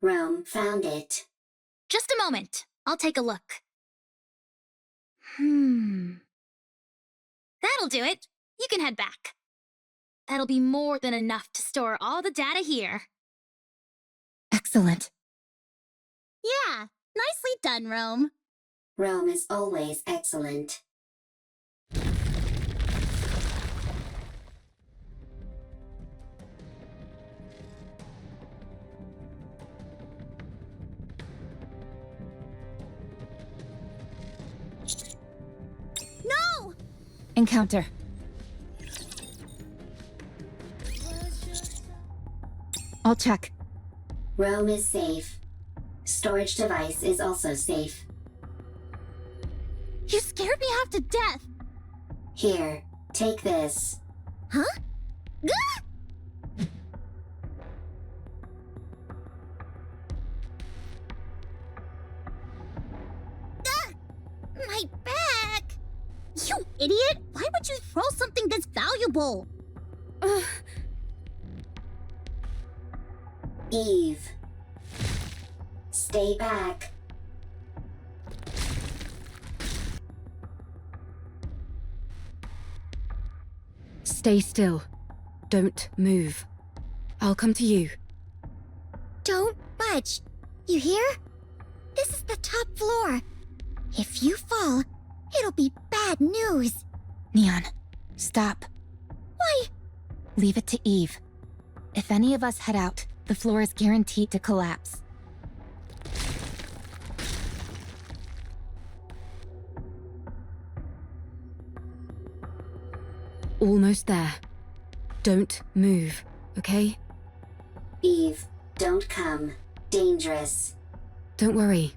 Rome found it. Just a moment. I'll take a look. That'll do it. You can head back. That'll be more than enough to store all the data here. Excellent. Yeah, nicely done, Rome. Rome is always excellent. No! Encounter. I'll check. Rome is safe. Storage device is also safe. You scared me half to death. Here, take this. Huh? Gah! Ah! My back! You idiot! Why would you throw something this valuable? Eve. Stay back. Stay still. Don't move. I'll come to you. Don't budge. You hear? This is the top floor. If you fall, it'll be bad news. Neon, stop. Why? Leave it to Eve. If any of us head out, the floor is guaranteed to collapse. Almost there. Don't move, okay? Eve, don't come. Dangerous. Don't worry.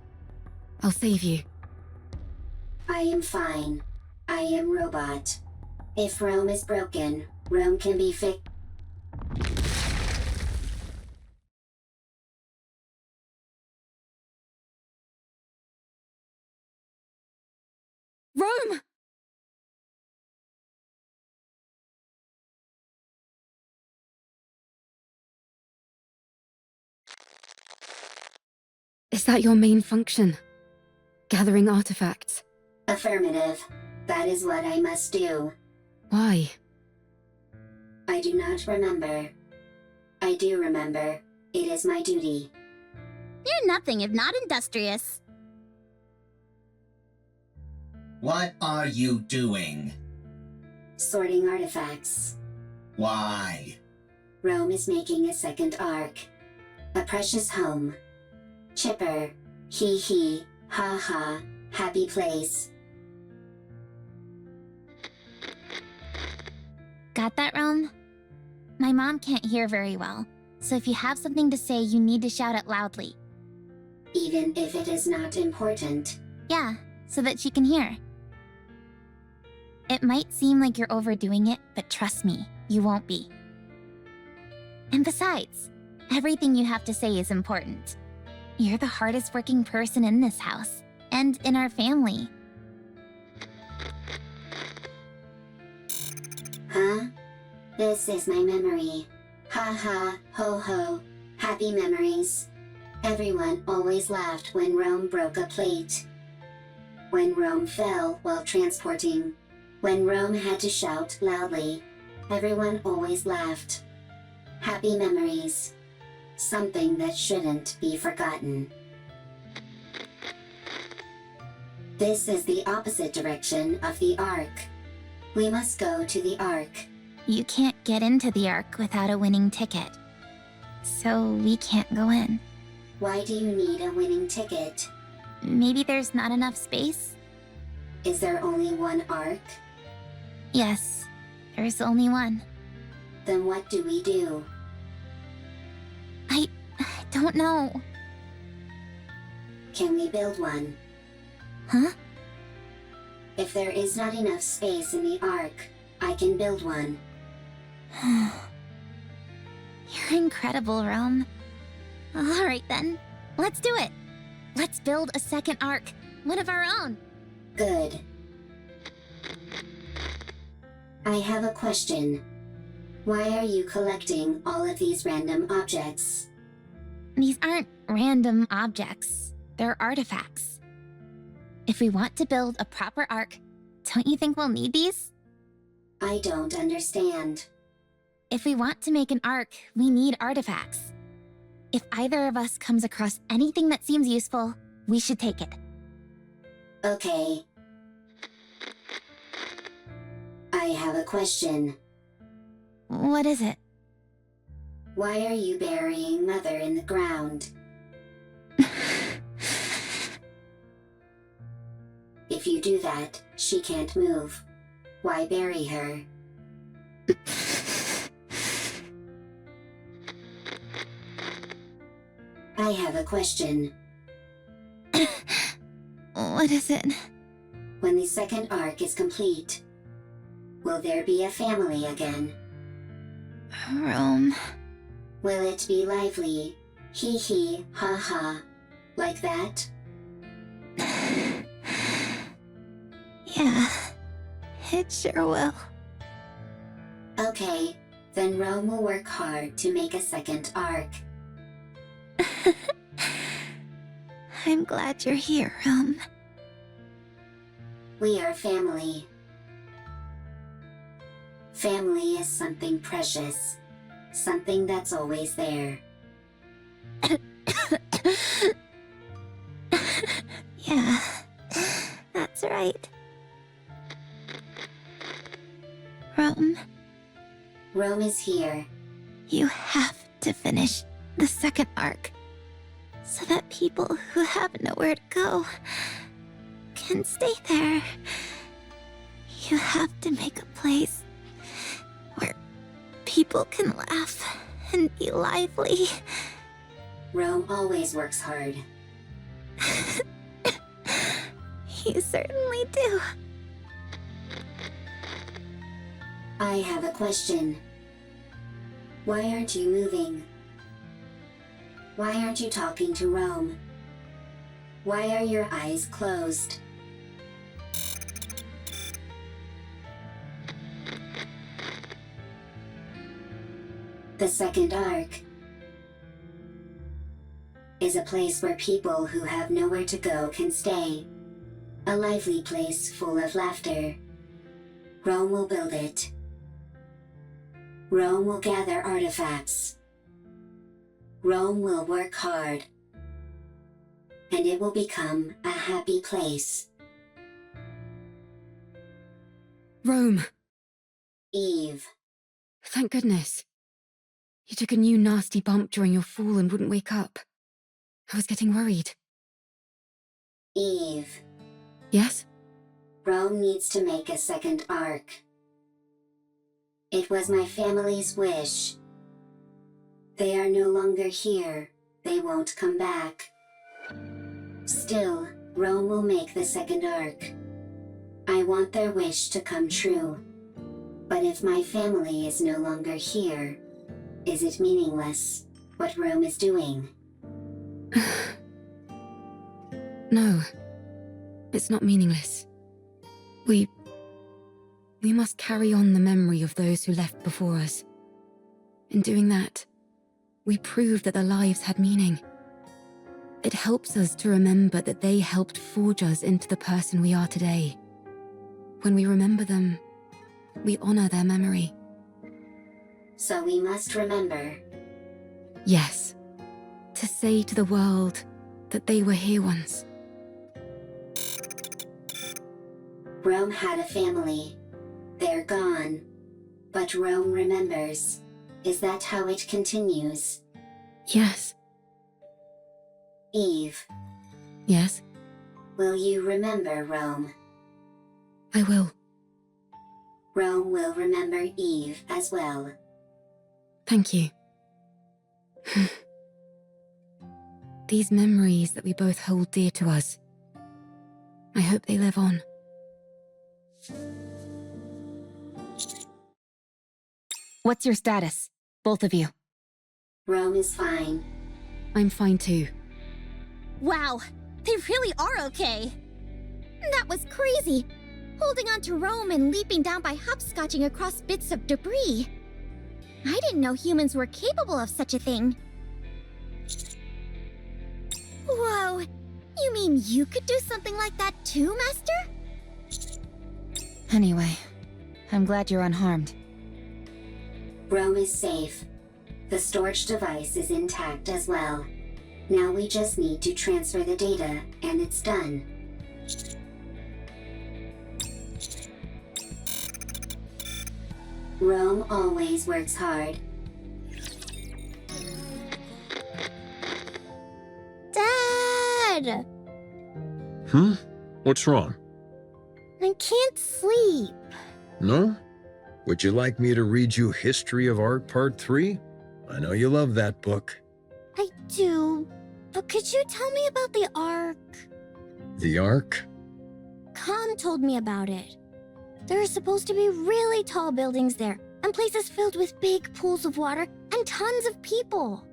I'll save you. I am fine. I am robot. If Rome is broken, Rome can be fixed. Rome! Is that your main function? Gathering artifacts? Affirmative. That is what I must do. Why? I do not remember. I do remember. It is my duty. You're nothing if not industrious. What are you doing? Sorting artifacts. Why? Rome is making a second arc. A precious home. Chipper. Hee hee. Ha ha. Happy place. Got that, Rome? My mom can't hear very well, so if you have something to say, you need to shout it loudly. Even if it is not important. Yeah, so that she can hear. It might seem like you're overdoing it, but trust me, you won't be. And besides, everything you have to say is important. You're the hardest working person in this house, and in our family. Huh? This is my memory. Ha ha, ho ho. Happy memories. Everyone always laughed when Rome broke a plate. When Rome fell while transporting. When Rome had to shout loudly. Everyone always laughed. Happy memories. Something that shouldn't be forgotten. This is the opposite direction of the Ark. We must go to the Ark. You can't get into the Ark without a winning ticket. So we can't go in. Why do you need a winning ticket? Maybe there's not enough space? Is there only one Ark? Yes, there's only one. Then what do we do? I don't know. Can we build one? Huh? If there is not enough space in the Ark, I can build one. You're incredible, Rome. Alright then, let's do it. Let's build a second Ark, one of our own. Good. I have a question. Why are you collecting all of these random objects? These aren't random objects. They're artifacts. If we want to build a proper Ark, don't you think we'll need these? I don't understand. If we want to make an Ark, we need artifacts. If either of us comes across anything that seems useful, we should take it. Okay. I have a question. What is it? Why are you burying Mother in the ground? If you do that, she can't move. Why bury her? I have a question. What is it? When the second Ark is complete, will there be a family again? Rome. Will it be lively? Hee hee, ha ha. Like that? Yeah, it sure will. Okay, then Rome will work hard to make a second Ark. I'm glad you're here, Rome. We are family. Family is something precious. Something that's always there. Yeah, that's right. Rome, Rome is here. you have to finish the second Ark so that people who have nowhere to go can stay there. You have to make a place where people can laugh and be lively. Rome always works hard. You certainly do. I have a question. Why aren't you moving? Why aren't you talking to Rome? Why are your eyes closed? The second Ark is a place where people who have nowhere to go can stay. A lively place full of laughter. Rome will build it. Rome will gather artifacts. Rome will work hard. And it will become a happy place. Rome. Eve. Thank goodness. You took a new nasty bump during your fall and wouldn't wake up. I was getting worried. Eve. Yes? Rome needs to make a second Ark. It was my family's wish. They are no longer here. They won't come back. Still, Rome will make the second Ark. I want their wish to come true. But if my family is no longer here, is it meaningless, what Rome is doing? No. It's not meaningless. We must carry on the memory of those who left before us. In doing that, we prove that their lives had meaning. It helps us to remember that they helped forge us into the person we are today. When we remember them, we honor their memory. So we must remember. Yes. To say to the world that they were here once. Rome had a family. They're gone. But Rome remembers. Is that how it continues? Yes. Eve, Yes, will you remember Rome? I will. Rome will remember Eve as well. Thank you. These memories that we both hold dear to us. I hope they live on. What's your status, both of you? Rome is fine. I'm fine too. Wow, they really are okay. That was crazy. Holding on to Rome and leaping down by hopscotching across bits of debris. I didn't know humans were capable of such a thing. Whoa, you mean you could do something like that too, Master? Anyway, I'm glad you're unharmed. Rome is safe. The storage device is intact as well. Now we just need to transfer the data, and it's done. Rome always works hard. Dad! What's wrong? I can't sleep. No? Would you like me to read you History of Art Part 3? I know you love that book. I do, but could you tell me about the Ark? The Ark? Khan told me about it. There are supposed to be really tall buildings there, and places filled with big pools of water, and tons of people.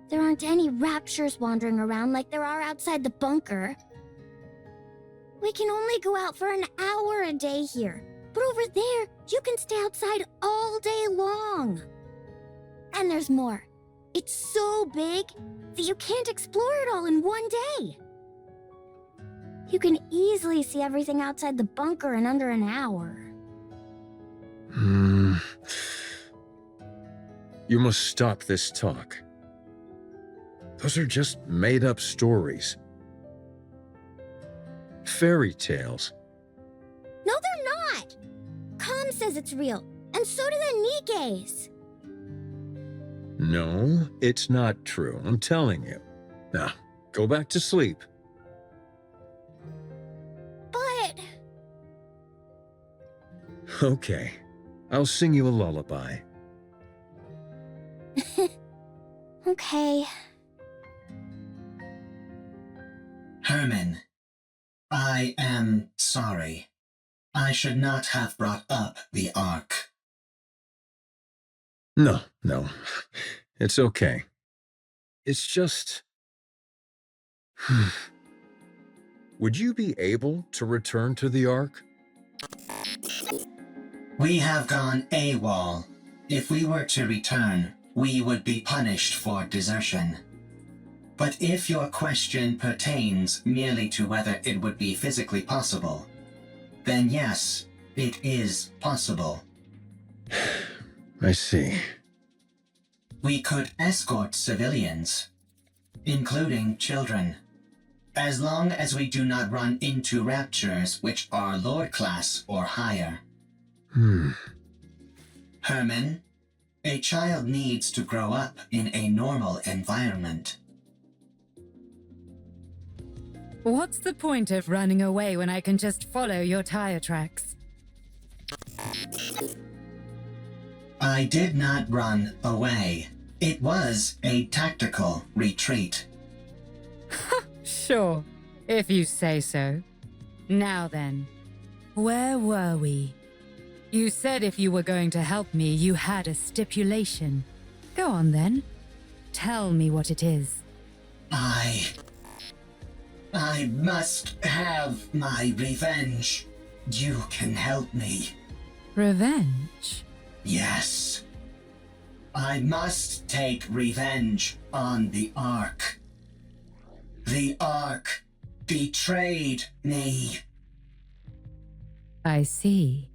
There aren't any raptures wandering around like there are outside the bunker. We can only go out for an hour a day here, but over there, you can stay outside all day long. And there's more. It's so big that you can't explore it all in one day. You can easily see everything outside the bunker in under an hour. You must stop this talk. Those are just made-up stories. Fairy tales. No, they're not! Khan says it's real, and so do the Nikkes. No, it's not true, I'm telling you. Now, go back to sleep. But... Okay, I'll sing you a lullaby. Okay. Herman, I am sorry. I should not have brought up the Ark. No, it's okay. It's just... Would you be able to return to the Ark? We have gone AWOL. If we were to return, we would be punished for desertion. But if your question pertains merely to whether it would be physically possible, then yes, it is possible. I see. We could escort civilians, including children, as long as we do not run into raptures which are Lord class or higher. Herman, a child needs to grow up in a normal environment. What's the point of running away when I can just follow your tire tracks? I did not run away. It was a tactical retreat. Sure, if you say so. Now then, where were we? You said if you were going to help me, you had a stipulation. Go on then. Tell me what it is. I must have my revenge. You can help me. Revenge? Yes. I must take revenge on the Ark. The Ark betrayed me. I see.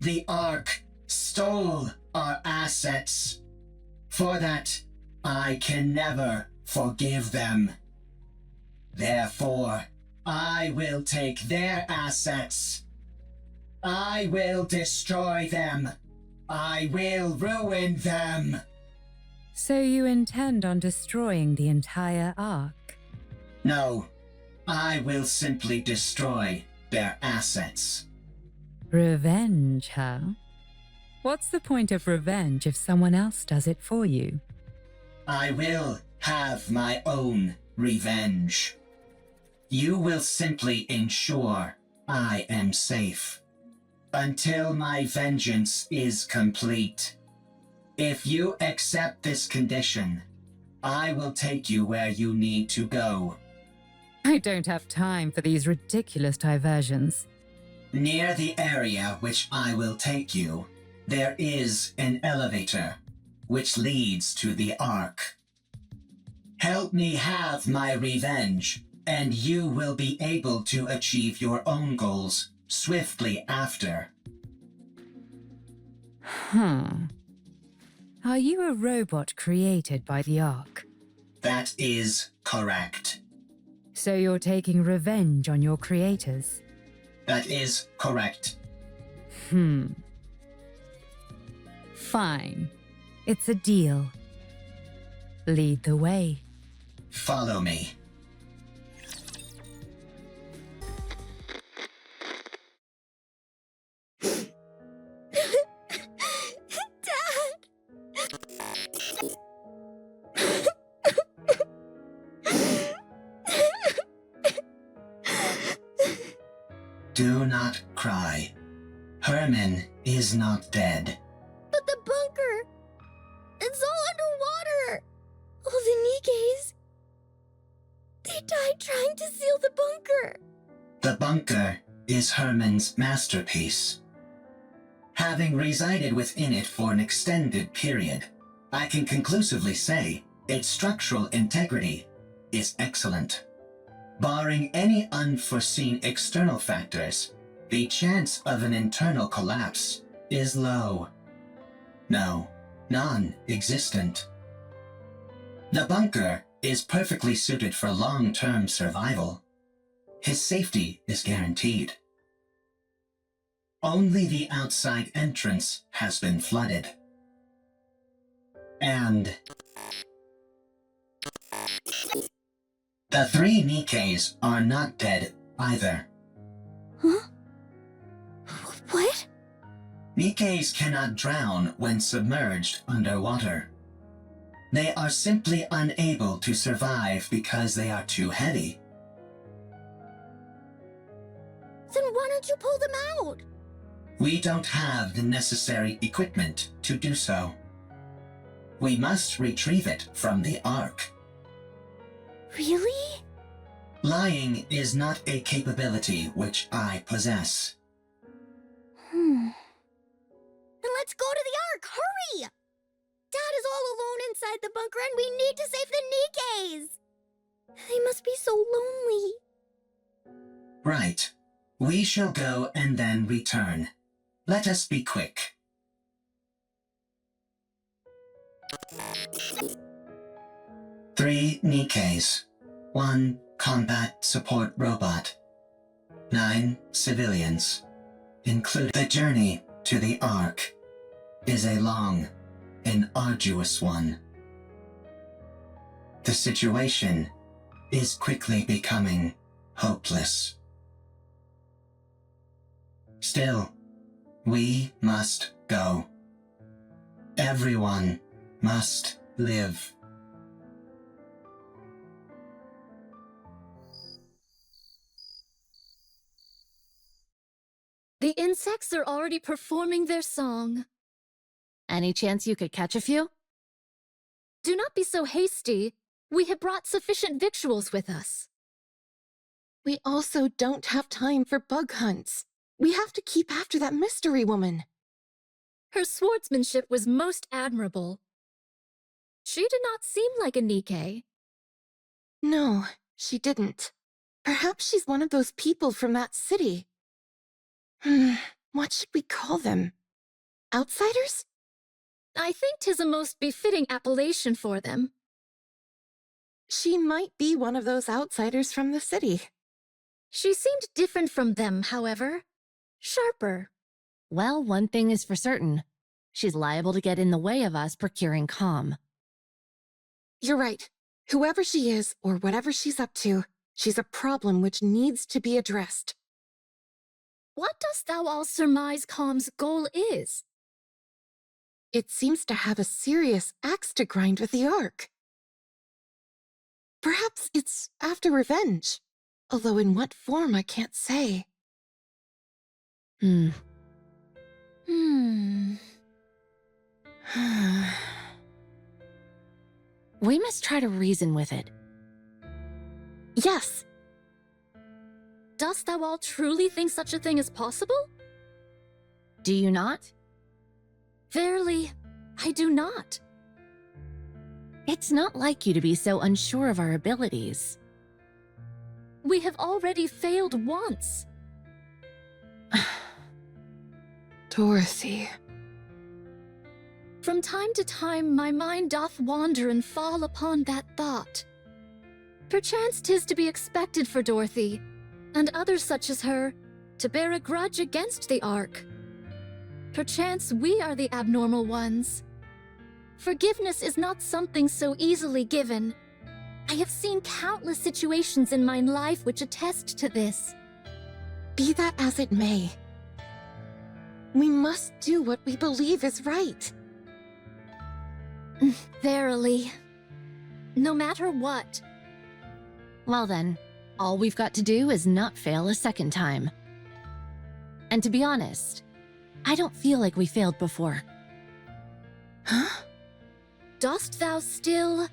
The Ark stole our assets. For that, I can never forgive them. Therefore, I will take their assets. I will destroy them I will ruin them! So you intend on destroying the entire Ark? No, I will simply destroy their assets. Revenge, huh? What's the point of revenge if someone else does it for you? I will have my own revenge. You will simply ensure I am safe until my vengeance is complete. If you accept this condition, I will take you where you need to go. I don't have time for these ridiculous diversions. Near the area which I will take you, there is an elevator which leads to the Ark. Help me have my revenge, and you will be able to achieve your own goals swiftly after. Are you a robot created by the Ark? That is correct. So you're taking revenge on your creators? That is correct. Fine. It's a deal. Lead the way. Follow me. Do not cry. Herman is not dead. But the bunker! It's all underwater! All the Nikkes! They died trying to seal the bunker! The bunker is Herman's masterpiece. Having resided within it for an extended period, I can conclusively say its structural integrity is excellent. Barring any unforeseen external factors, the chance of an internal collapse is low. No, non-existent. The bunker is perfectly suited for long-term survival. His safety is guaranteed. Only the outside entrance has been flooded. And the 3 Nikkes are not dead either. Huh? What? Nikkes cannot drown when submerged underwater. They are simply unable to survive because they are too heavy. Then why don't you pull them out? We don't have the necessary equipment to do so. We must retrieve it from the Ark. Really? Lying is not a capability which I possess. Then let's go to the Ark! Hurry! Dad is all alone inside the bunker and we need to save the Nikkes! They must be so lonely. Right. We shall go and then return. Let us be quick. Three Nikkes, 1 combat support robot, 9 civilians, including the journey to the Ark, is a long and arduous one. The situation is quickly becoming hopeless. Still, we must go. Everyone must live. The insects are already performing their song. Any chance you could catch a few? Do not be so hasty. We have brought sufficient victuals with us. We also don't have time for bug hunts. We have to keep after that mystery woman. Her swordsmanship was most admirable. She did not seem like a Nikke. No, she didn't. Perhaps she's one of those people from that city. What should we call them? Outsiders? I think 'tis a most befitting appellation for them. She might be one of those outsiders from the city. She seemed different from them, however. Sharper. Well, one thing is for certain. she's liable to get in the way of us procuring comm. You're right. Whoever she is, or whatever she's up to, she's a problem which needs to be addressed. What dost thou all surmise comm's goal is? It seems to have a serious axe to grind with the Ark. Perhaps it's after revenge, although in what form I can't say. We must try to reason with it. Yes. Dost thou all truly think such a thing is possible? Do you not? Verily, I do not. It's not like you to be so unsure of our abilities. We have already failed once. Dorothy. From time to time my mind doth wander and fall upon that thought. Perchance 'tis to be expected for Dorothy, and others such as her, to bear a grudge against the Ark. Perchance we are the abnormal ones. Forgiveness is not something so easily given. I have seen countless situations in my life which attest to this. Be that as it may, we must do what we believe is right. Verily. No matter what. Well then, all we've got to do is not fail a second time. And to be honest, I don't feel like we failed before. Huh? Dost thou still?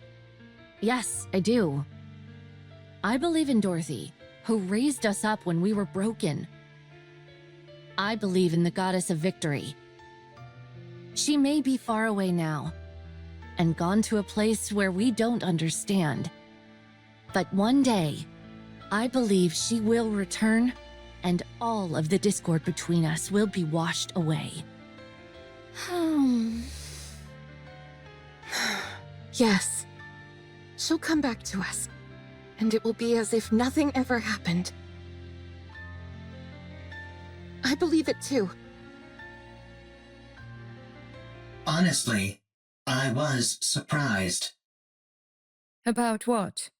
Yes, I do. I believe in Dorothy, who raised us up when we were broken. I believe in the goddess of victory. She may be far away now, and gone to a place where we don't understand. But one day, I believe she will return, and all of the discord between us will be washed away. Yes. She'll come back to us, and it will be as if nothing ever happened. I believe it too. Honestly, I was surprised. About what?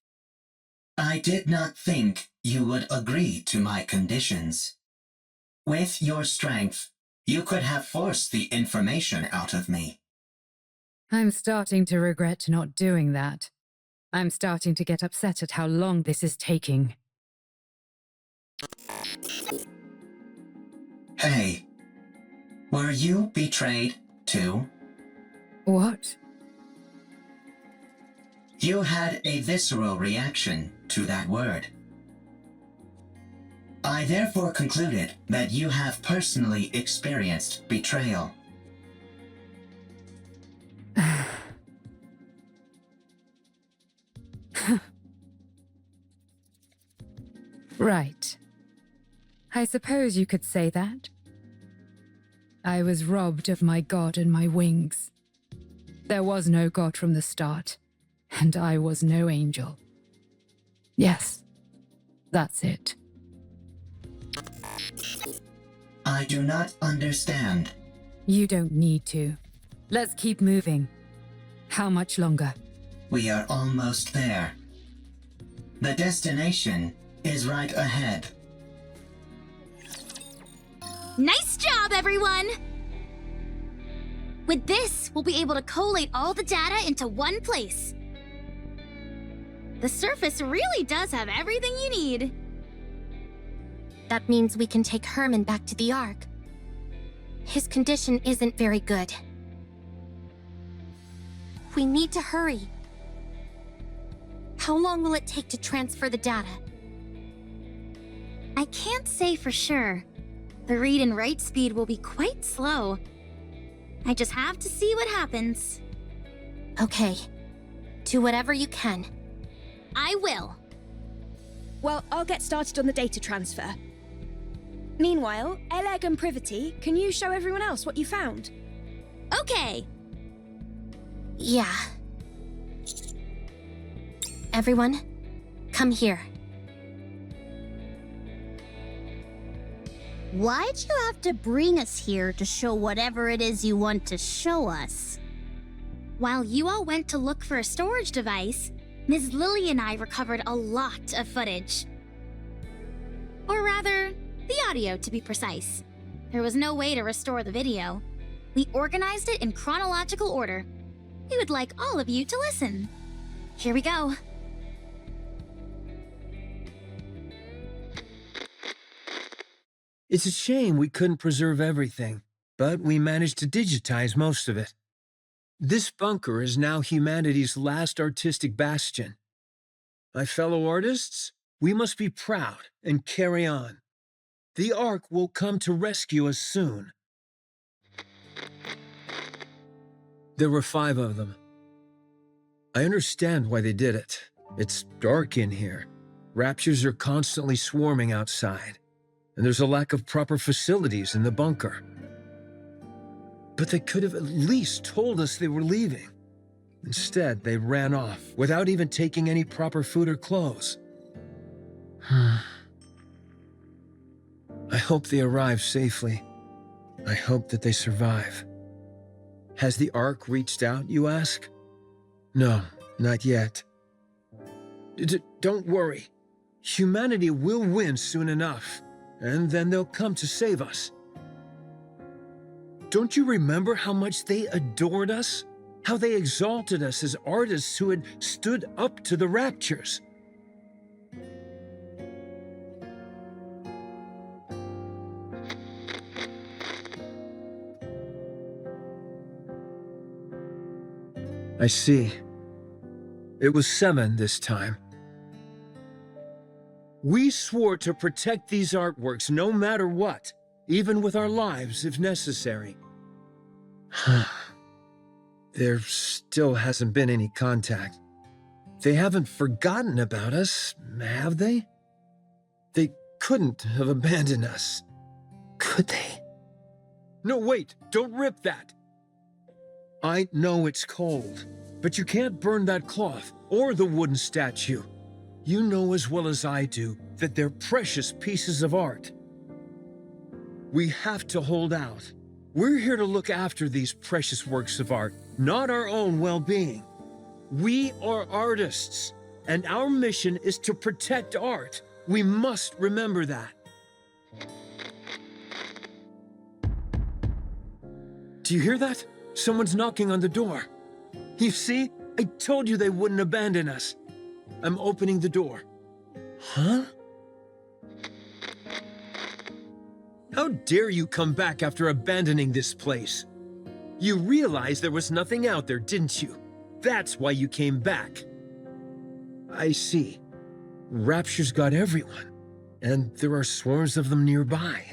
I did not think you would agree to my conditions. With your strength, you could have forced the information out of me. I'm starting to regret not doing that. I'm starting to get upset at how long this is taking. Hey, were you betrayed too? What? You had a visceral reaction to that word. I therefore concluded that you have personally experienced betrayal. Right. I suppose you could say that. I was robbed of my god and my wings. There was no god from the start, and I was no angel. Yes, that's it. I do not understand. You don't need to. Let's keep moving. How much longer? We are almost there. The destination is right ahead. Nice job, everyone! With this, we'll be able to collate all the data into one place. The surface really does have everything you need. That means we can take Herman back to the Ark. His condition isn't very good. We need to hurry. How long will it take to transfer the data? I can't say for sure. The read and write speed will be quite slow. I just have to see what happens. Okay. Do whatever you can. I will. Well, I'll get started on the data transfer. Meanwhile, Eleg and Privity, can you show everyone else what you found? Okay. Yeah. Everyone, come here. Why'd you have to bring us here to show whatever it is you want to show us? While you all went to look for a storage device, Ms. Lily and I recovered a lot of footage. Or rather, the audio to be precise. There was no way to restore the video. We organized it in chronological order. We would like all of you to listen. Here we go. It's a shame we couldn't preserve everything, but we managed to digitize most of it. This bunker is now humanity's last artistic bastion. My fellow artists, we must be proud and carry on. The Ark will come to rescue us soon. There were 5 of them. I understand why they did it. It's dark in here. Raptures are constantly swarming outside, and there's a lack of proper facilities in the bunker. But they could have at least told us they were leaving. Instead, they ran off without even taking any proper food or clothes. I hope they arrive safely. I hope that they survive. Has the Ark reached out, you ask? No, not yet. Don't worry. Humanity will win soon enough, and then they'll come to save us. Don't you remember how much they adored us? How they exalted us as artists who had stood up to the raptures? I see. It was 7 this time. We swore to protect these artworks no matter what, even with our lives if necessary. There still hasn't been any contact. They haven't forgotten about us, have they? They couldn't have abandoned us, could they? No, wait, don't rip that. I know it's cold, but you can't burn that cloth or the wooden statue. You know as well as I do that they're precious pieces of art. We have to hold out. We're here to look after these precious works of art, not our own well-being. We are artists, and our mission is to protect art. We must remember that. Do you hear that? Someone's knocking on the door. You see? I told you they wouldn't abandon us. I'm opening the door. Huh? How dare you come back after abandoning this place? You realized there was nothing out there, didn't you? That's why you came back. I see. Rapture's got everyone, and there are swarms of them nearby.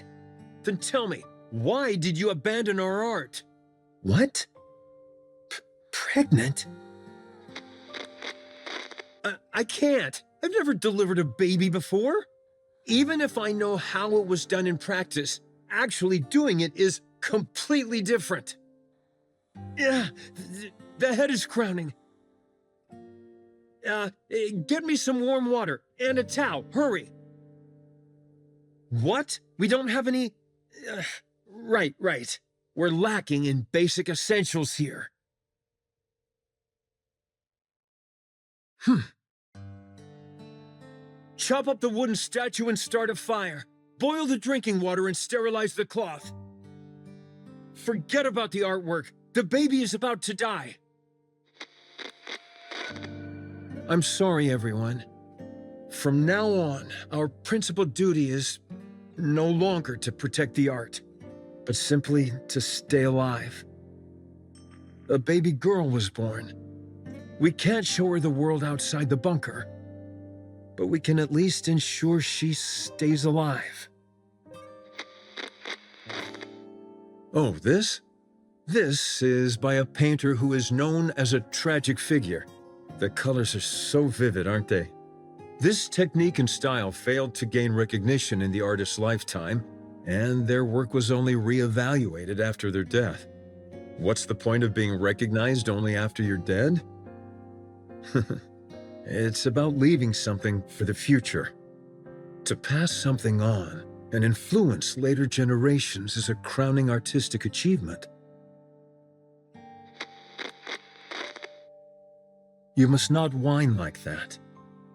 Then tell me, why did you abandon our art? What? Pregnant? I can't. I've never delivered a baby before. Even if I know how it was done in practice, actually doing it is completely different. Yeah, the head is crowning. Get me some warm water and a towel, hurry. What? We don't have any... Right. We're lacking in basic essentials here. Chop up the wooden statue and start a fire. Boil the drinking water and sterilize the cloth. Forget about the artwork. The baby is about to die. I'm sorry, everyone. From now on, our principal duty is no longer to protect the art, but simply to stay alive. A baby girl was born. We can't show her the world outside the bunker, but we can at least ensure she stays alive. Oh, this? This is by a painter who is known as a tragic figure. The colors are so vivid, aren't they? This technique and style failed to gain recognition in the artist's lifetime, and their work was only re-evaluated after their death. What's the point of being recognized only after you're dead? It's about leaving something for the future. To pass something on, and influence later generations is a crowning artistic achievement. You must not whine like that.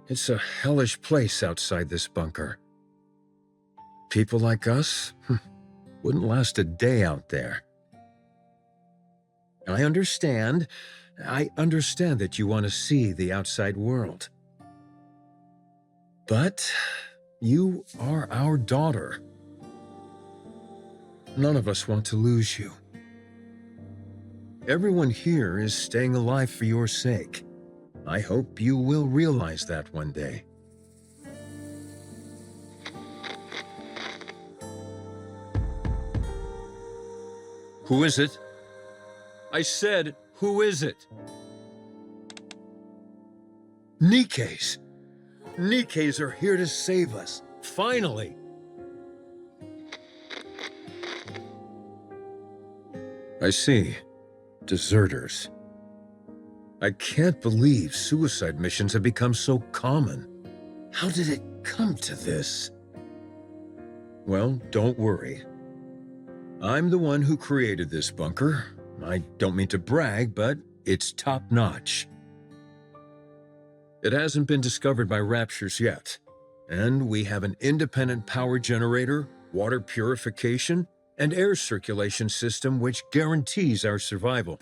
It's a hellish place outside this bunker. People like us wouldn't last a day out there. I understand that you want to see the outside world. But you are our daughter. None of us want to lose you. Everyone here is staying alive for your sake. I hope you will realize that one day. Who is it? I said, who is it? Nikke's. Nikke's are here to save us. Finally. I see. Deserters. I can't believe suicide missions have become so common. How did it come to this? Well, don't worry. I'm the one who created this bunker. I don't mean to brag, but it's top-notch. It hasn't been discovered by Raptures yet, and we have an independent power generator, water purification, and air circulation system which guarantees our survival.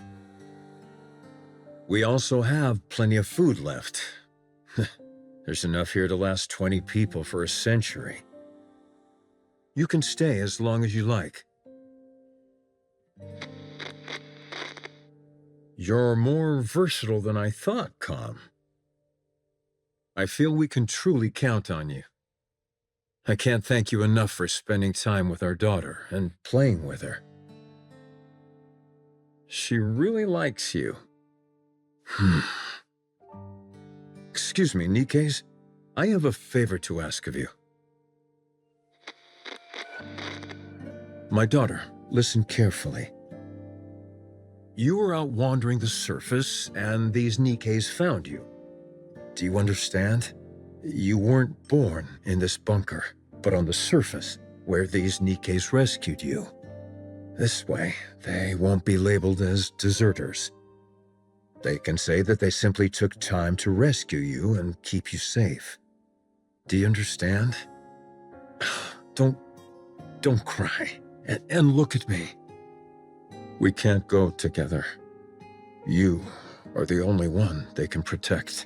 We also have plenty of food left. There's enough here to last 20 people for a century. You can stay as long as you like. You're more versatile than I thought, Com. I feel we can truly count on you. I can't thank you enough for spending time with our daughter and playing with her. She really likes you. Excuse me, Nikke's. I have a favor to ask of you. My daughter, listen carefully. You were out wandering the surface, and these Nikke's found you. Do you understand? You weren't born in this bunker, but on the surface, where these Nikke's rescued you. This way, they won't be labeled as deserters. They can say that they simply took time to rescue you and keep you safe. Do you understand? Don't cry, and look at me. We can't go together. You are the only one they can protect.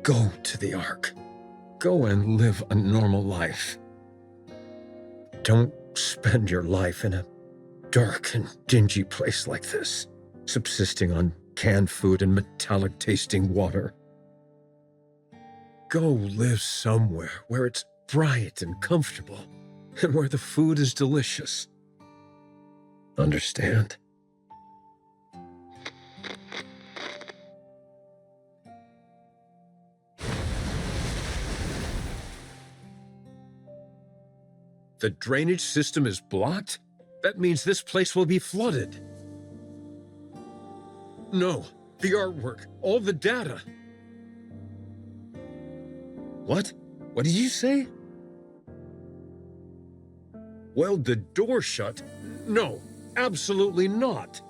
Go to the Ark. Go and live a normal life. Don't spend your life in a dark and dingy place like this, subsisting on canned food and metallic-tasting water. Go live somewhere where it's bright and comfortable, and where the food is delicious. Understand? The drainage system is blocked? That means this place will be flooded. No, the artwork, all the data. What? What did you say? Weld the door shut? No, absolutely not.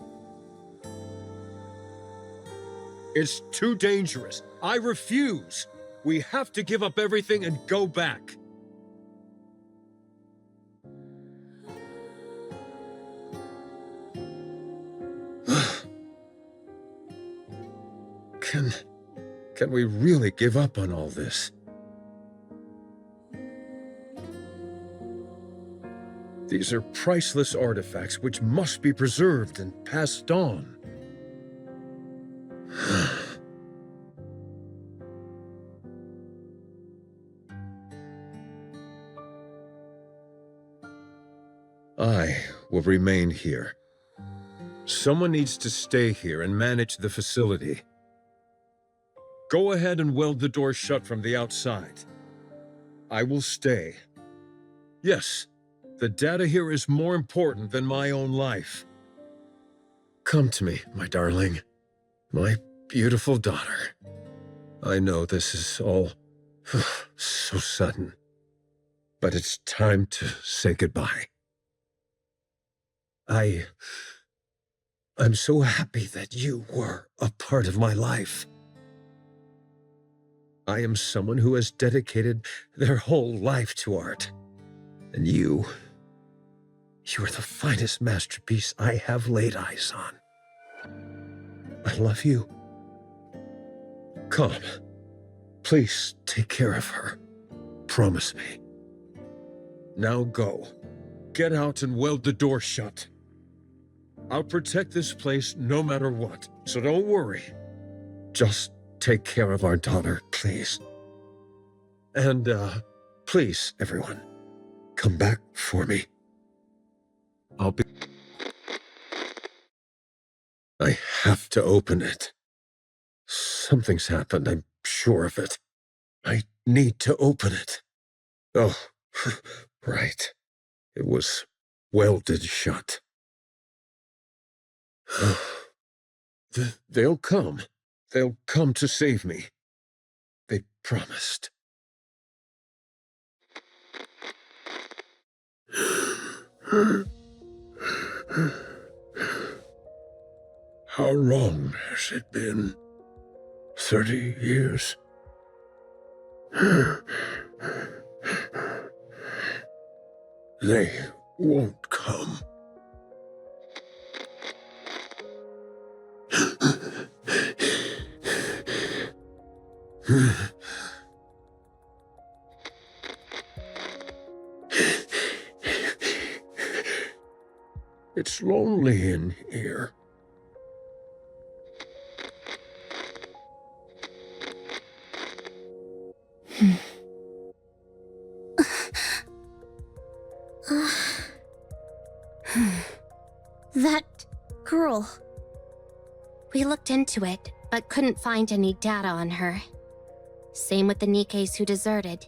It's too dangerous. I refuse. We have to give up everything and go back. Can we really give up on all this? These are priceless artifacts which must be preserved and passed on. I will remain here. Someone needs to stay here and manage the facility. Go ahead and weld the door shut from the outside. I will stay. Yes, the data here is more important than my own life. Come to me, my darling. My beautiful daughter. I know this is all so sudden. but it's time to say goodbye. I'm so happy that you were a part of my life. I am someone who has dedicated their whole life to art. And you are the finest masterpiece I have laid eyes on. I love you. Come, please take care of her. Promise me. Now go. Get out and weld the door shut. I'll protect this place no matter what, so don't worry. Just take care of our daughter, please. And, please, everyone, come back for me. I have to open it. Something's happened, I'm sure of it. I need to open it. Oh, right. It was welded shut. They'll come. They'll come to save me. They promised. How long has it been? 30 years? They won't come. It's lonely in here. That girl. We looked into it, but couldn't find any data on her. Same with the Nikkes who deserted.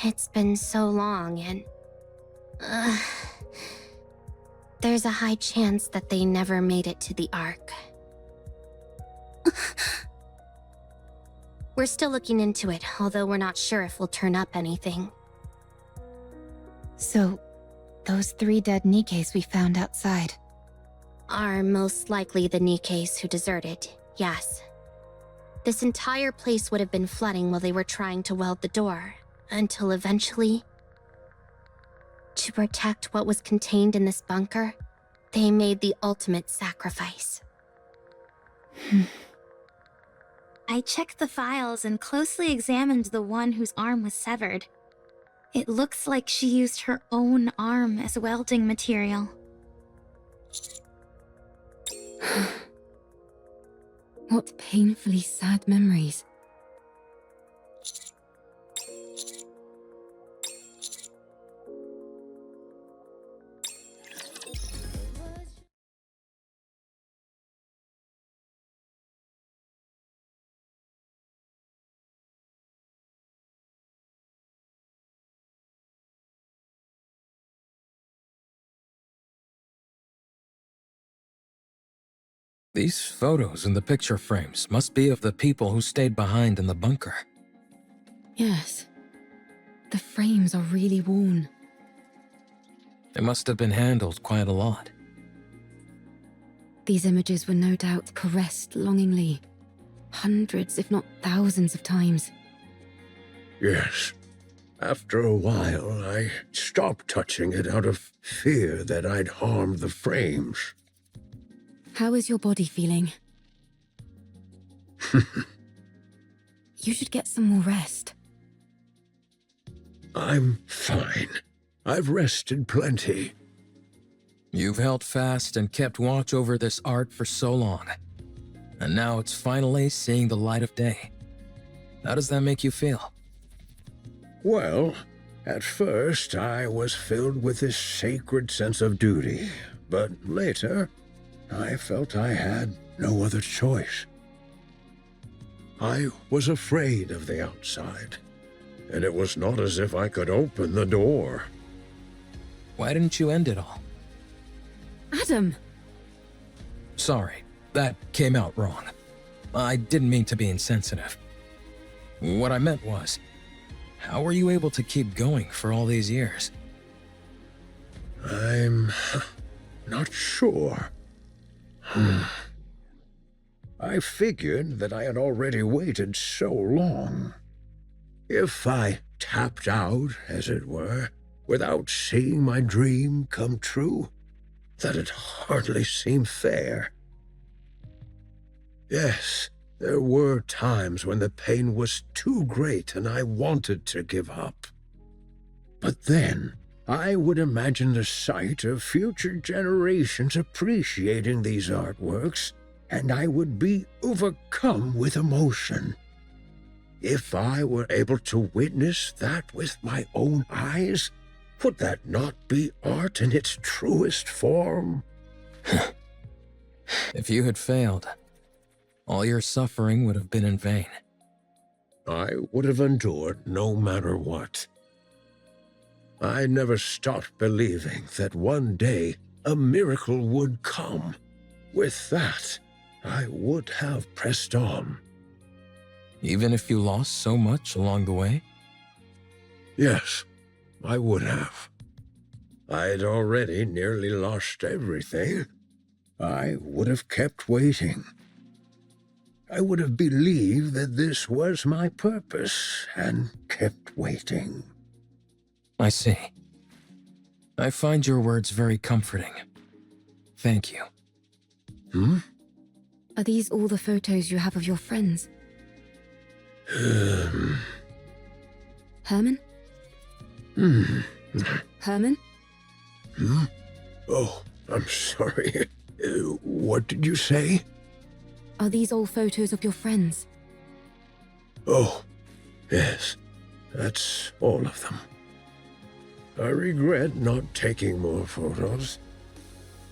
It's been so long, and... there's a high chance that they never made it to the Ark. We're still looking into it, although we're not sure if we'll turn up anything. So, those 3 dead Nikkes we found outside are most likely the Nikkes who deserted, yes. This entire place would have been flooding while they were trying to weld the door, until eventually, to protect what was contained in this bunker, they made the ultimate sacrifice. I checked the files and closely examined the one whose arm was severed. It looks like she used her own arm as welding material. What painfully sad memories. These photos in the picture frames must be of the people who stayed behind in the bunker. Yes. The frames are really worn. They must have been handled quite a lot. These images were no doubt caressed longingly. Hundreds, if not thousands of times. Yes. After a while, I stopped touching it out of fear that I'd harm the frames. How is your body feeling? You should get some more rest. I'm fine. I've rested plenty. You've held fast and kept watch over this art for so long. And now it's finally seeing the light of day. How does that make you feel? Well, at first I was filled with this sacred sense of duty, but later I felt I had no other choice. I was afraid of the outside, and it was not as if I could open the door. Why didn't you end it all? Adam! Sorry, that came out wrong. I didn't mean to be insensitive. What I meant was, How were you able to keep going for all these years? I'm not sure. I figured that I had already waited so long. If I tapped out, as it were, without seeing my dream come true, that'd hardly seem fair. Yes, there were times when the pain was too great and I wanted to give up. But then, I would imagine the sight of future generations appreciating these artworks, and I would be overcome with emotion. If I were able to witness that with my own eyes, would that not be art in its truest form? If you had failed, all your suffering would have been in vain. I would have endured no matter what. I never stopped believing that one day a miracle would come. With that, I would have pressed on. Even if you lost so much along the way? Yes, I would have. I'd already nearly lost everything. I would have kept waiting. I would have believed that this was my purpose and kept waiting. I see. I find your words very comforting. Thank you. Are these all the photos you have of your friends? Herman? Herman? Oh, I'm sorry. What did you say? Are these all photos of your friends? Oh, yes. That's all of them. I regret not taking more photos.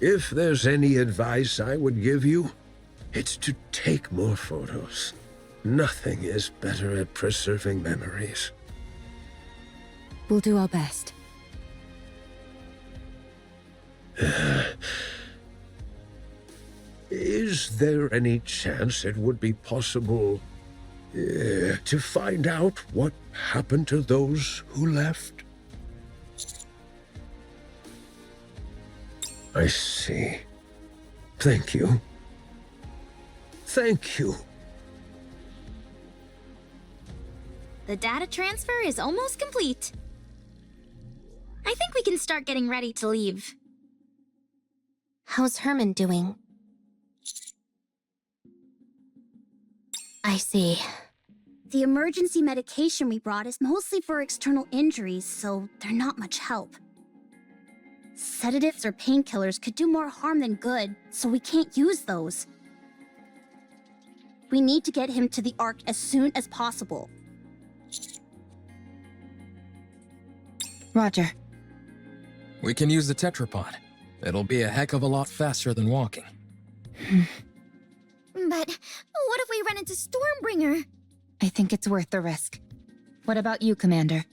If there's any advice I would give you, it's to take more photos. Nothing is better at preserving memories. We'll do our best. Is there any chance it would be possible to find out what happened to those who left? I see. Thank you. Thank you. The data transfer is almost complete. I think we can start getting ready to leave. How's Herman doing? I see. The emergency medication we brought is mostly for external injuries, so they're not much help. Sedatives or painkillers could do more harm than good, so we can't use those. We need to get him to the Ark as soon as possible. Roger. We can use the tetrapod. It'll be a heck of a lot faster than walking. But what if we run into Stormbringer? I think it's worth the risk. What about you, Commander?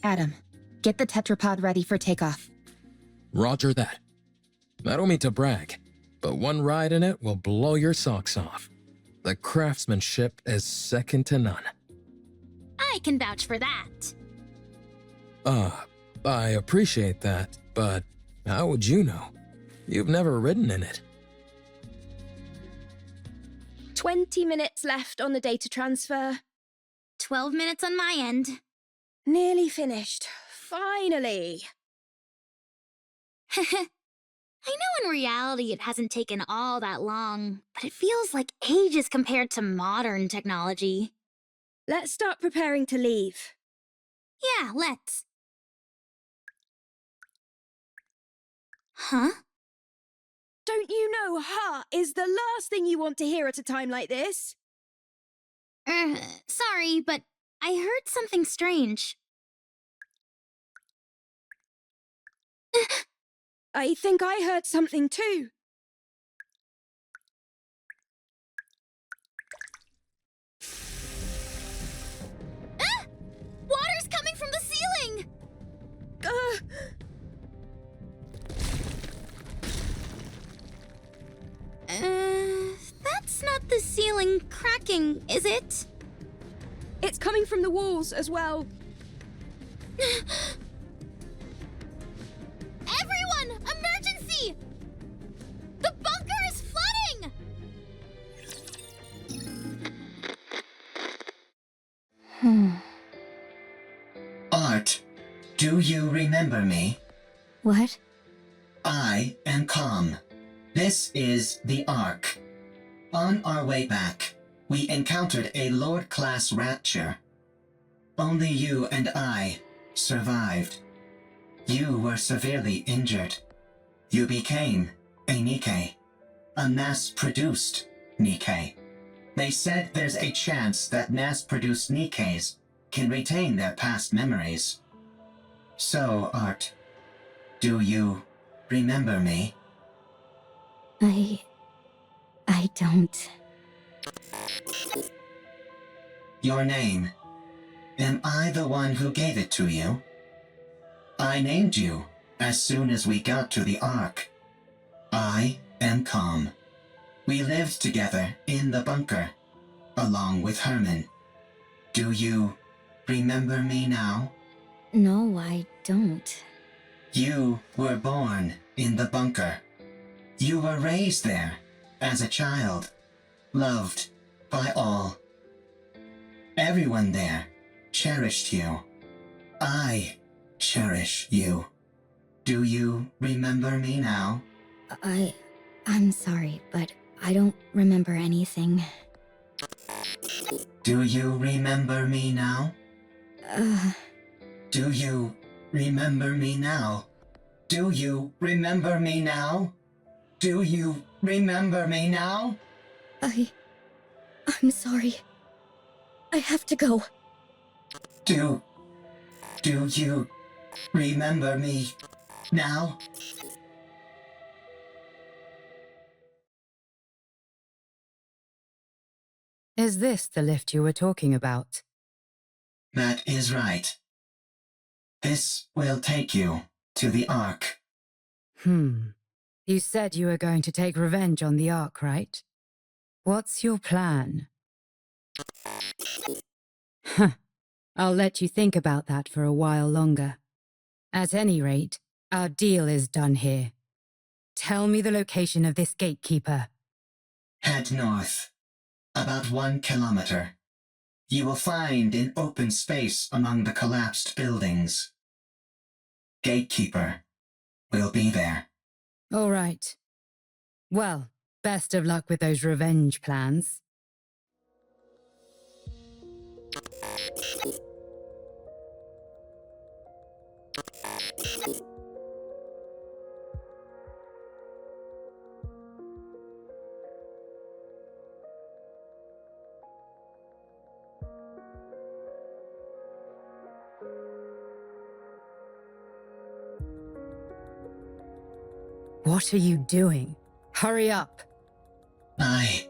Adam, get the tetrapod ready for takeoff. Roger that. I don't mean to brag, but one ride in it will blow your socks off. The craftsmanship is second to none. I can vouch for that. I appreciate that, but how would you know? You've never ridden in it. 20 minutes left on the data transfer. 12 minutes on my end. Nearly finished. Finally. I know in reality it hasn't taken all that long, but it feels like ages compared to modern technology. Let's start preparing to leave. Yeah, let's. Huh? Don't you know "ha" is the last thing you want to hear at a time like this? Sorry, but I heard something strange. I think I heard something too. Water's coming from the ceiling! That's not the ceiling cracking, is it? It's coming from the walls as well. Everyone! Emergency! The bunker is flooding! Art, do you remember me? What? I am Calm. This is the Ark. On our way back, we encountered a Lord-class rapture. Only you and I survived. You were severely injured. You became a Nikke, a mass-produced Nikke. They said there's a chance that mass-produced Nikkes can retain their past memories. So, Art, do you remember me? I don't. Your name. Am I the one who gave it to you? I named you as soon as we got to the Ark. I am Calm. We lived together in the bunker, along with Herman. Do you remember me now? No, I don't. You were born in the bunker. You were raised there as a child, loved by all. Everyone there cherished you. I cherish you. Do you remember me now? I'm sorry, but I don't remember anything. Do you remember me now? Do you remember me now? Do you remember me now? Do you remember me now? I'm sorry. I have to go. Do you remember me now? Is this the lift you were talking about? That is right. This will take you to the Ark. You said you were going to take revenge on the Ark, right? What's your plan? I'll let you think about that for a while longer. At any rate, our deal is done here. Tell me the location of this gatekeeper. Head north. About 1 kilometer. You will find an open space among the collapsed buildings. Gatekeeper will be there. All right. Well, best of luck with those revenge plans. What are you doing? Hurry up! I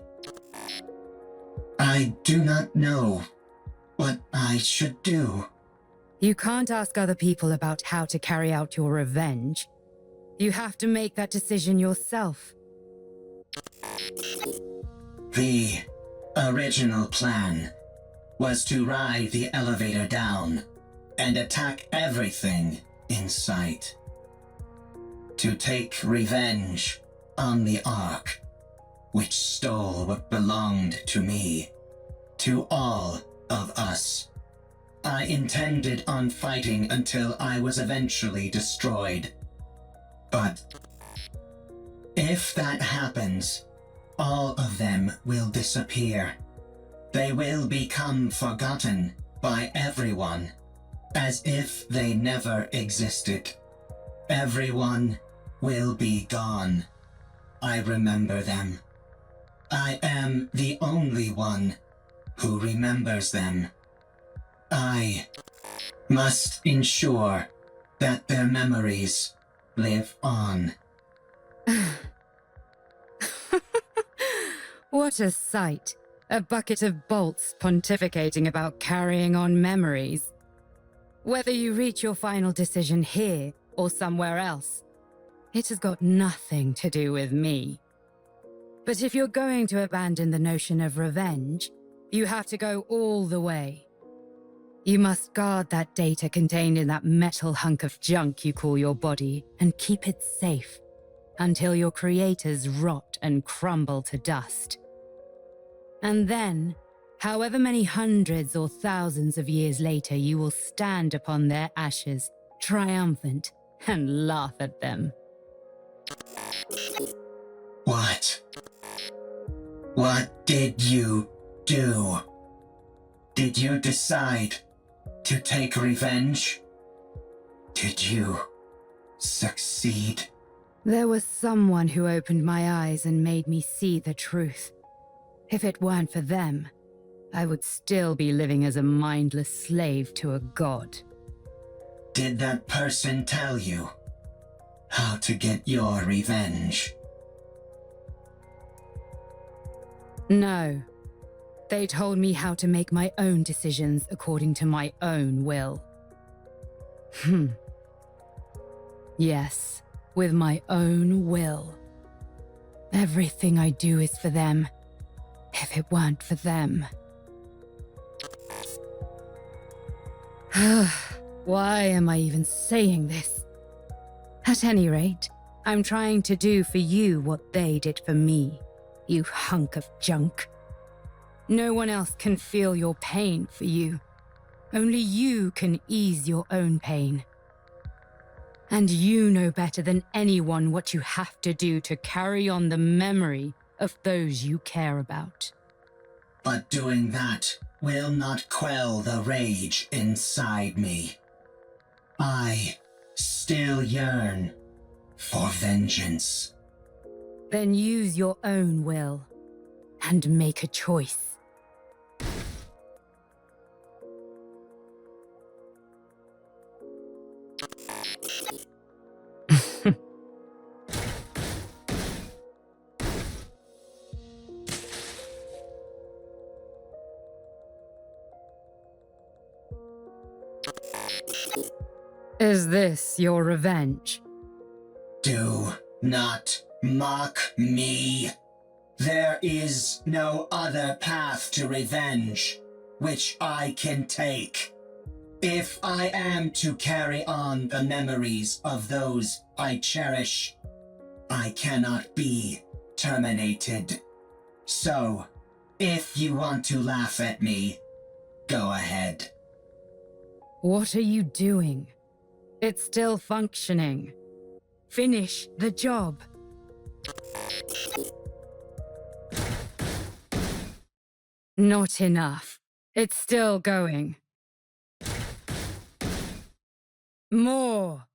do not know what I should do. You can't ask other people about how to carry out your revenge. You have to make that decision yourself. The original plan was to ride the elevator down and attack everything in sight. To take revenge on the Ark, which stole what belonged to me, to all of us. I intended on fighting until I was eventually destroyed. But if that happens, all of them will disappear. They will become forgotten by everyone, as if they never existed. Everyone will be gone. I remember them. I am the only one who remembers them. I must ensure that their memories live on. What a sight. A bucket of bolts pontificating about carrying on memories. Whether you reach your final decision here or somewhere else, it has got nothing to do with me. But if you're going to abandon the notion of revenge, you have to go all the way. You must guard that data contained in that metal hunk of junk you call your body and keep it safe until your creators rot and crumble to dust. And then, however many hundreds or thousands of years later, you will stand upon their ashes, triumphant, and laugh at them. What? What did you do? Did you decide to take revenge? Did you succeed? There was someone who opened my eyes and made me see the truth. If it weren't for them, I would still be living as a mindless slave to a god. Did that person tell you how to get your revenge? No. They told me how to make my own decisions according to my own will. Yes, with my own will. Everything I do is for them. If it weren't for them. Why am I even saying this? At any rate, I'm trying to do for you what they did for me, you hunk of junk. No one else can feel your pain for you. Only you can ease your own pain. And you know better than anyone what you have to do to carry on the memory of those you care about. But doing that will not quell the rage inside me. I still yearn for vengeance. Then use your own will and make a choice. Is this your revenge? Do not mock me. There is no other path to revenge which I can take. If I am to carry on the memories of those I cherish, I cannot be terminated. So, if you want to laugh at me, go ahead. What are you doing? It's still functioning. Finish the job. Not enough. It's still going. More.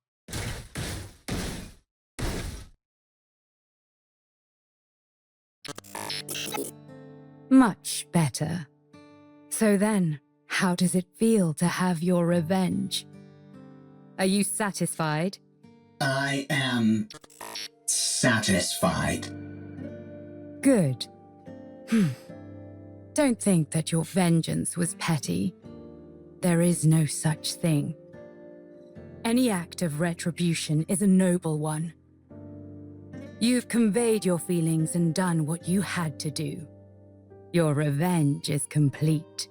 Much better. So then, how does it feel to have your revenge? Are you satisfied? I am satisfied. Good. Don't think that your vengeance was petty. There is no such thing. Any act of retribution is a noble one. You've conveyed your feelings and done what you had to do. Your revenge is complete.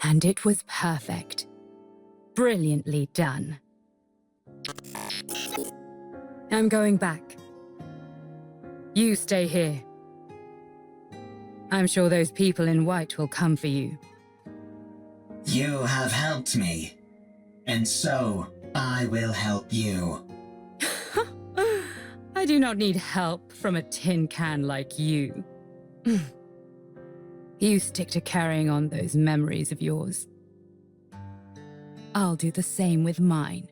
And it was perfect. Brilliantly done. I'm going back. You stay here. I'm sure those people in white will come for you. You have helped me, and so I will help you. I do not need help from a tin can like you. You stick to carrying on those memories of yours. I'll do the same with mine.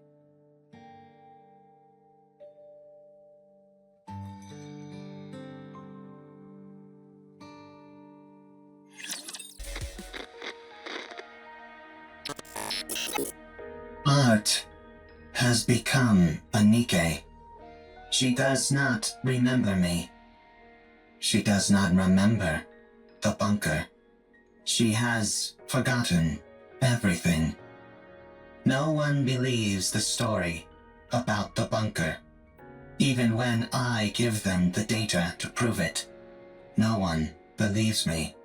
Art has become a Nikke. She does not remember me. She does not remember the bunker. She has forgotten everything. No one believes the story about the bunker. Even when I give them the data to prove it, no one believes me.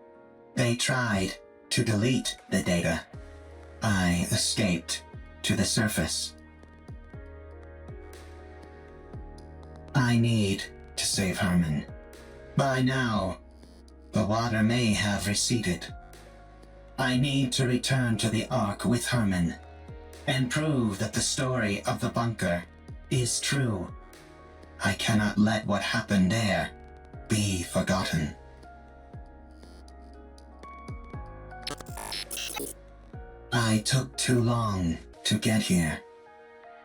They tried to delete the data, I escaped to the surface. I need to save Herman. By now, the water may have receded. I need to return to the Ark with Herman and prove that the story of the bunker is true. I cannot let what happened there be forgotten. I took too long to get here.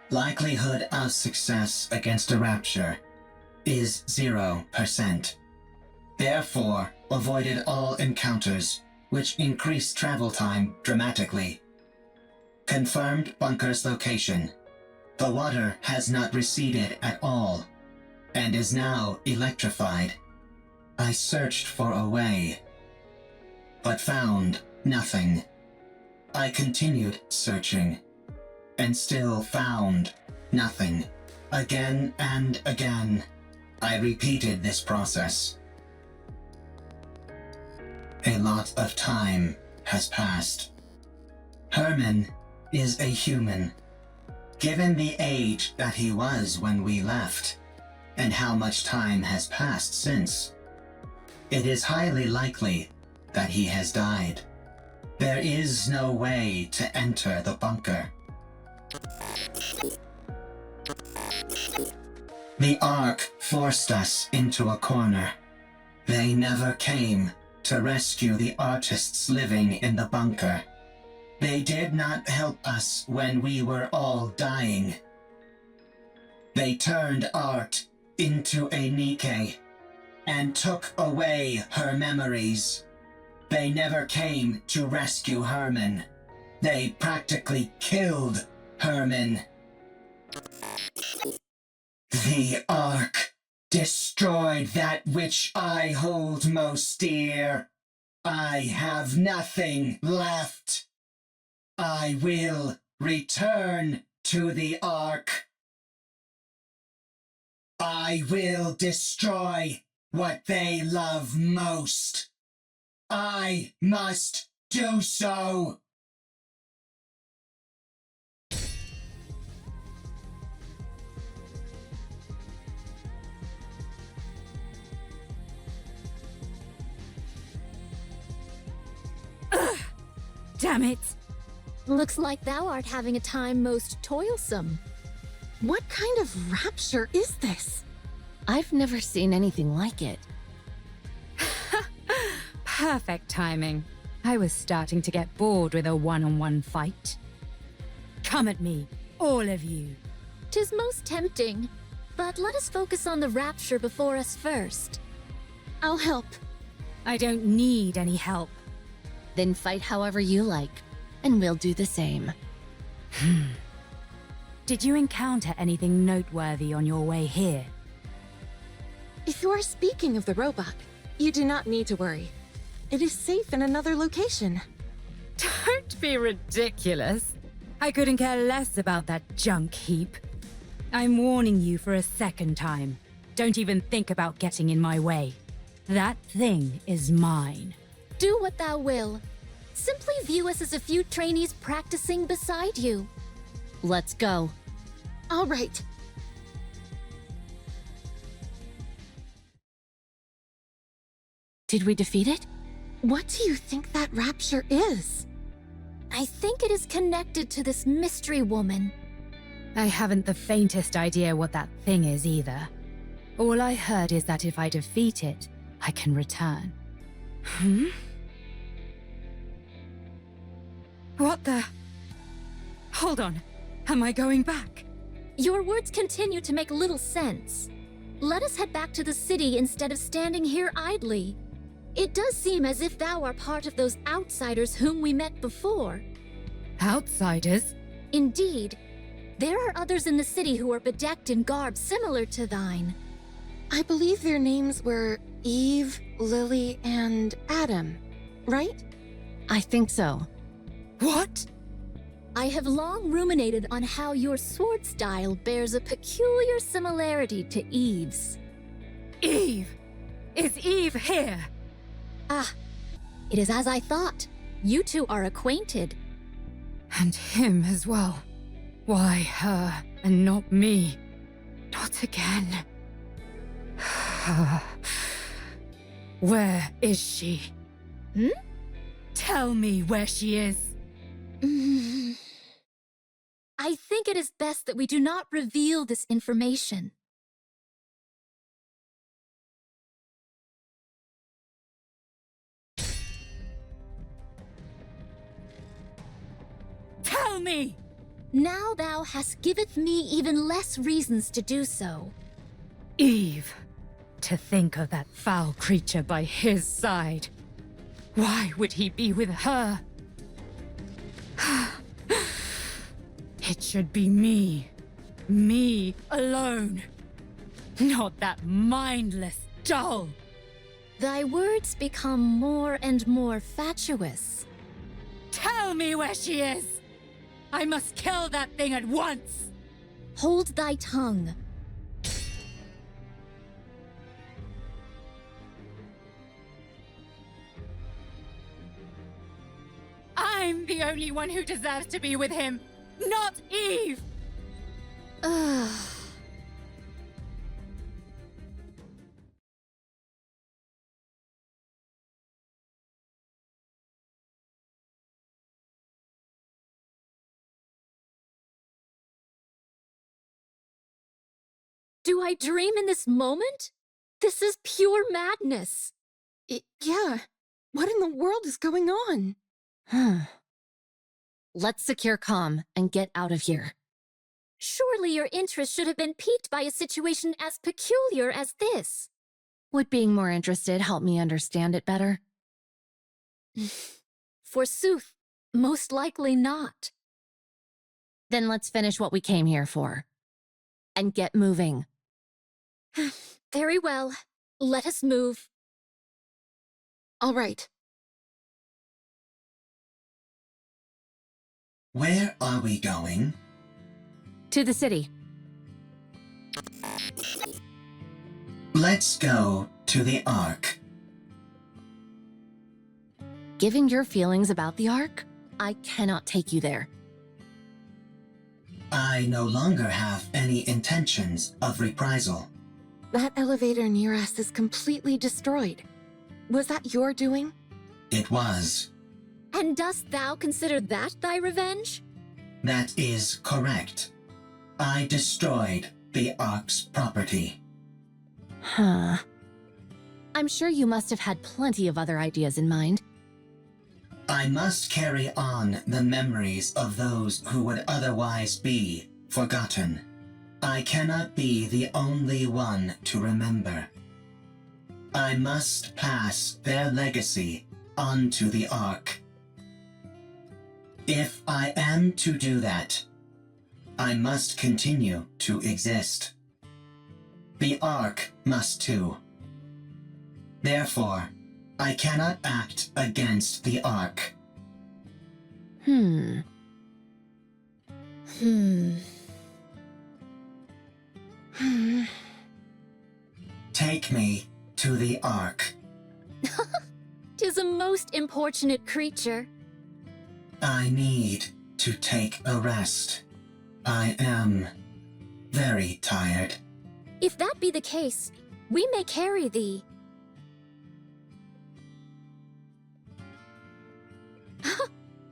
Likelihood of success against a rapture is 0%. Therefore, avoided all encounters, which increased travel time dramatically. Confirmed bunker's location. The water has not receded at all, and is now electrified. I searched for a way, but found nothing. I continued searching, and still found nothing. Again and again, I repeated this process. A lot of time has passed. Herman is a human. Given the age that he was when we left, and how much time has passed since, it is highly likely that he has died. There is no way to enter the bunker. The Ark forced us into a corner. They never came to rescue the artists living in the bunker. They did not help us when we were all dying. They turned art into a Nikke and took away her memories. They never came to rescue Herman. They practically killed Herman. The Ark destroyed that which I hold most dear. I have nothing left. I will return to the Ark. I will destroy what they love most. I must do so. Damn it! Looks like thou art having a time most toilsome. What kind of rapture is this? I've never seen anything like it. Perfect timing. I was starting to get bored with a one-on-one fight. Come at me, all of you. 'Tis most tempting, but let us focus on the rapture before us first. I'll help. I don't need any help. Then fight however you like, and we'll do the same. Did you encounter anything noteworthy on your way here? If you are speaking of the robot, you do not need to worry. It is safe in another location. Don't be ridiculous. I couldn't care less about that junk heap. I'm warning you for a second time. Don't even think about getting in my way. That thing is mine. Do what thou will. Simply view us as a few trainees practicing beside you. Let's go. All right. Did we defeat it? What do you think that rapture is? I think it is connected to this mystery woman. I haven't the faintest idea what that thing is either. All I heard is that if I defeat it, I can return. What the? Hold on. Am I going back? Your words continue to make little sense. Let us head back to the city instead of standing here idly. It does seem as if thou art part of those outsiders whom we met before. Outsiders? Indeed. There are others in the city who are bedecked in garb similar to thine. I believe their names were Eve, Lily, and Adam, right? I think so. What? I have long ruminated on how your sword style bears a peculiar similarity to Eve's. Eve! Is Eve here? Ah, it is as I thought. You two are acquainted. And him as well. Why her and not me? Not again. Where is she? Tell me where she is. I think it is best that we do not reveal this information. Tell me! Now thou hast giveth me even less reasons to do so. Eve. To think of that foul creature by his side. Why would he be with her? It should be me. Me alone. Not that mindless doll. Thy words become more and more fatuous. Tell me where she is! I must kill that thing at once! Hold thy tongue. I'm the only one who deserves to be with him, not Eve! Ugh. Do I dream in this moment? This is pure madness. Yeah. What in the world is going on? Let's secure comm and get out of here. Surely your interest should have been piqued by a situation as peculiar as this. Would being more interested help me understand it better? Forsooth, most likely not. Then let's finish what we came here for. And get moving. Very well. Let us move. All right. Where are we going? To the city. Let's go to the Ark. Given your feelings about the Ark, I cannot take you there. I no longer have any intentions of reprisal. That elevator near us is completely destroyed. Was that your doing? It was. And dost thou consider that thy revenge? That is correct. I destroyed the Ark's property. Huh. I'm sure you must have had plenty of other ideas in mind. I must carry on the memories of those who would otherwise be forgotten. I cannot be the only one to remember. I must pass their legacy onto the Ark. If I am to do that, I must continue to exist. The Ark must too. Therefore, I cannot act against the Ark. Take me to the Ark. 'Tis a most importunate creature. I need to take a rest. I am very tired. If that be the case, we may carry thee.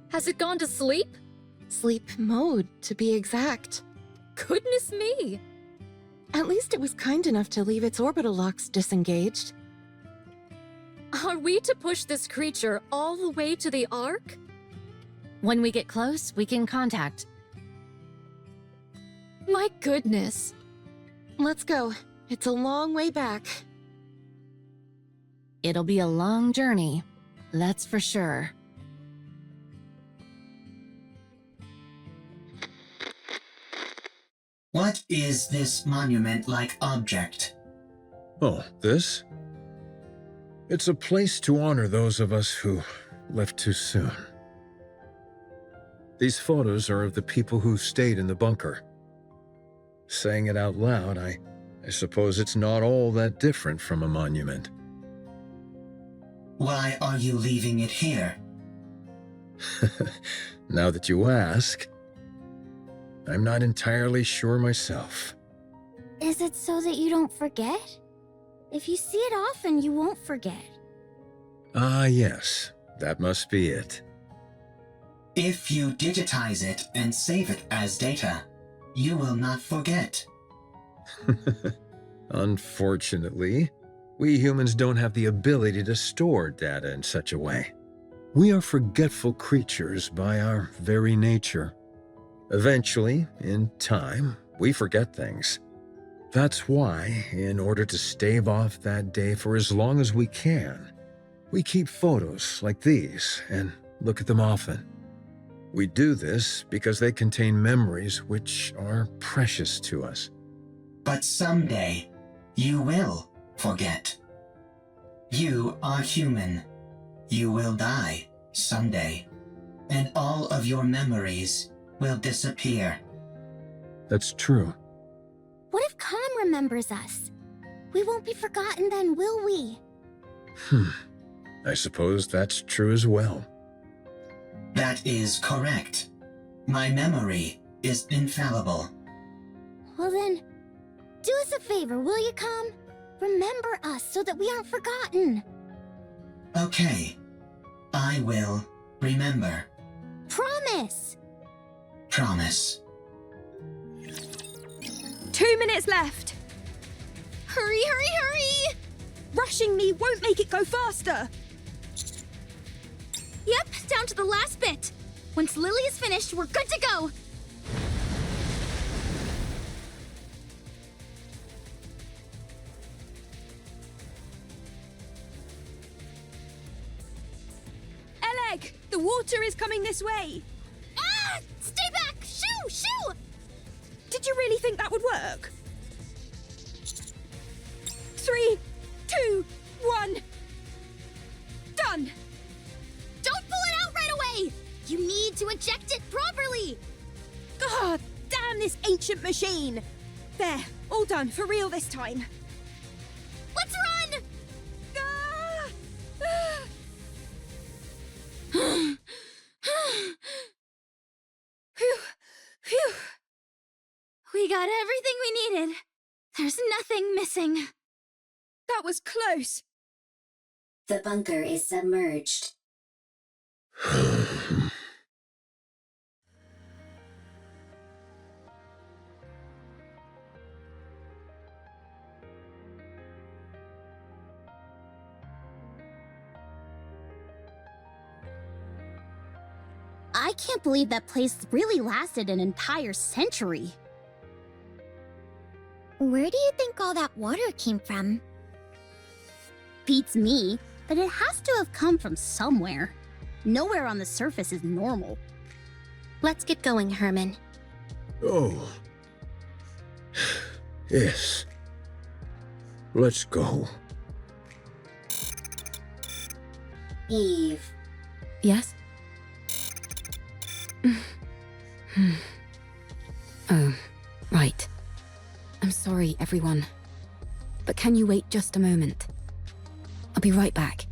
Has it gone to sleep? Sleep mode, to be exact. Goodness me! At least it was kind enough to leave its orbital locks disengaged. Are we to push this creature all the way to the Ark? When we get close, we can contact. My goodness. Let's go. It's a long way back. It'll be a long journey, that's for sure. What is this monument-like object? Oh, this? It's a place to honor those of us who left too soon. These photos are of the people who stayed in the bunker. Saying it out loud, I suppose it's not all that different from a monument. Why are you leaving it here? Now that you ask, I'm not entirely sure myself. Is it so that you don't forget? If you see it often, you won't forget. Ah, yes, that must be it. If you digitize it and save it as data, you will not forget. Unfortunately, we humans don't have the ability to store data in such a way. We are forgetful creatures by our very nature. Eventually, in time, we forget things. That's why, in order to stave off that day for as long as we can, we keep photos like these and look at them often. We do this because they contain memories which are precious to us. But someday, you will forget. You are human. You will die someday, and all of your memories will disappear. That's true. What if Calm remembers us? We won't be forgotten then, will we? I suppose that's true as well. That is correct. My memory is infallible. Well then, do us a favor, will you, Calm? Remember us so that we aren't forgotten. Okay. I will remember. Promise! Promise. 2 minutes left. Hurry, hurry, hurry! Rushing me won't make it go faster. Yep, down to the last bit. Once Lily is finished, we're good to go. Eleg, the water is coming this way. Ah! Stay back! Shoo! Shoo! Did you really think that would work? 3, 2, 1. Done. Don't pull it out right away! You need to eject it properly! God damn this ancient machine! There, all done, for real this time. Let's run! Ah! Phew, phew. We got everything we needed. There's nothing missing. That was close. The bunker is submerged. I can't believe that place really lasted an entire century. Where do you think all that water came from? Beats me, but it has to have come from somewhere. Nowhere on the surface is normal. Let's get going, Herman. Oh. Yes. Let's go. Eve. Yes? Oh, right. I'm sorry, everyone. But can you wait just a moment? I'll be right back.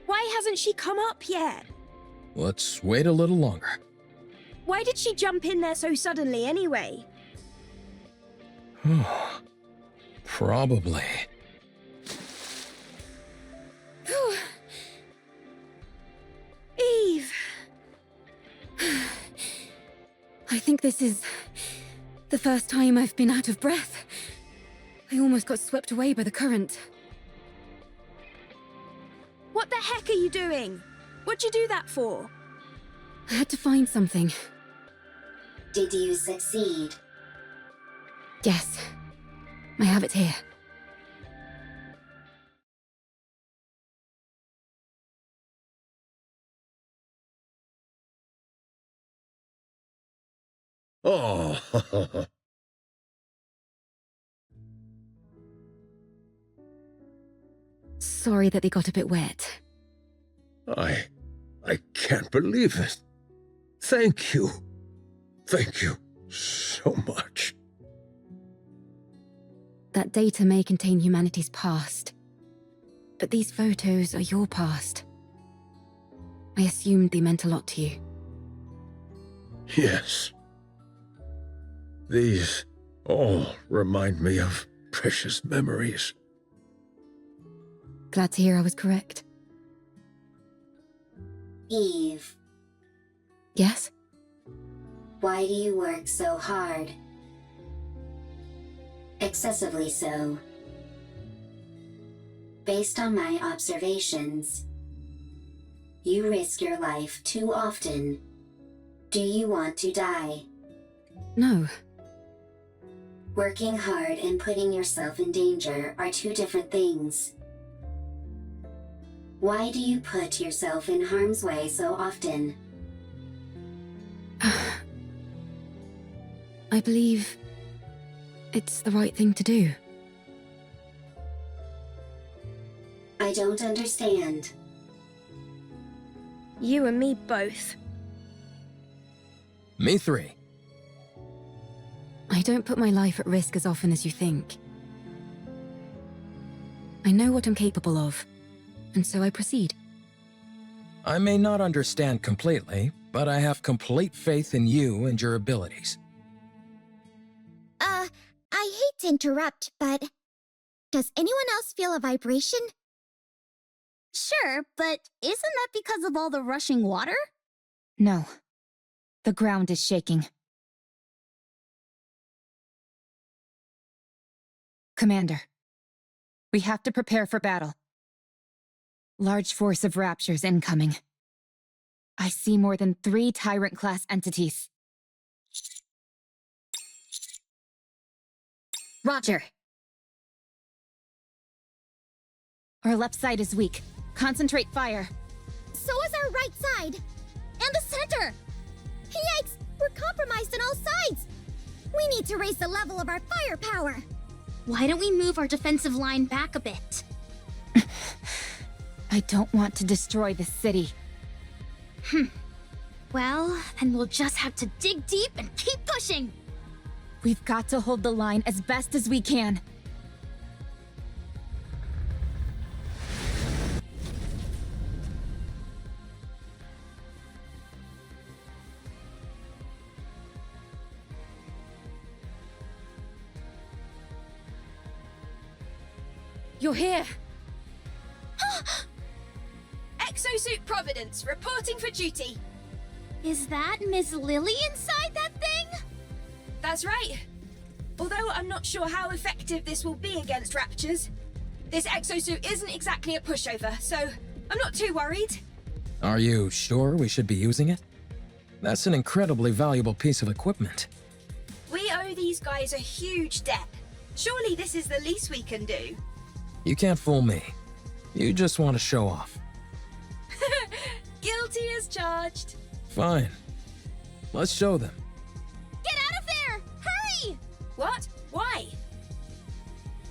Why hasn't she come up yet? Let's wait a little longer. Why did she jump in there so suddenly anyway? Probably. Eve! I think this is the first time I've been out of breath. I almost got swept away by the current. What the heck are you doing? What'd you do that for? I had to find something. Did you succeed? Yes. I have it here. Oh, Sorry that they got a bit wet. I can't believe it. Thank you. Thank you so much. That data may contain humanity's past, but these photos are your past. I assumed they meant a lot to you. Yes. These all remind me of precious memories. Glad to hear I was correct. Eve, Yes? why do you work so hard? Excessively so. Based on my observations, you risk your life too often. Do you want to die? No. Working hard and putting yourself in danger are two different things. Why do you put yourself in harm's way so often? I believe it's the right thing to do. I don't understand. You and me both. Me three. I don't put my life at risk as often as you think. I know what I'm capable of, and so I proceed. I may not understand completely, but I have complete faith in you and your abilities. I hate to interrupt, but does anyone else feel a vibration? Sure, but isn't that because of all the rushing water? No. The ground is shaking. Commander, we have to prepare for battle. Large force of Raptures incoming. I see more than 3 Tyrant-class entities. Roger. Our left side is weak. Concentrate fire. So is our right side! And the center! Yikes! We're compromised on all sides! We need to raise the level of our firepower! Why don't we move our defensive line back a bit? I don't want to destroy the city. Well, then we'll just have to dig deep and keep pushing! We've got to hold the line as best as we can. You're here! Exosuit Providence, reporting for duty. Is that Miss Lily inside that thing? That's right. Although I'm not sure how effective this will be against Raptures. This exosuit isn't exactly a pushover, so I'm not too worried. Are you sure we should be using it? That's an incredibly valuable piece of equipment. We owe these guys a huge debt. Surely this is the least we can do. You can't fool me. You just want to show off. Guilty as charged. Fine. Let's show them. Get out of there! Hurry! What? Why?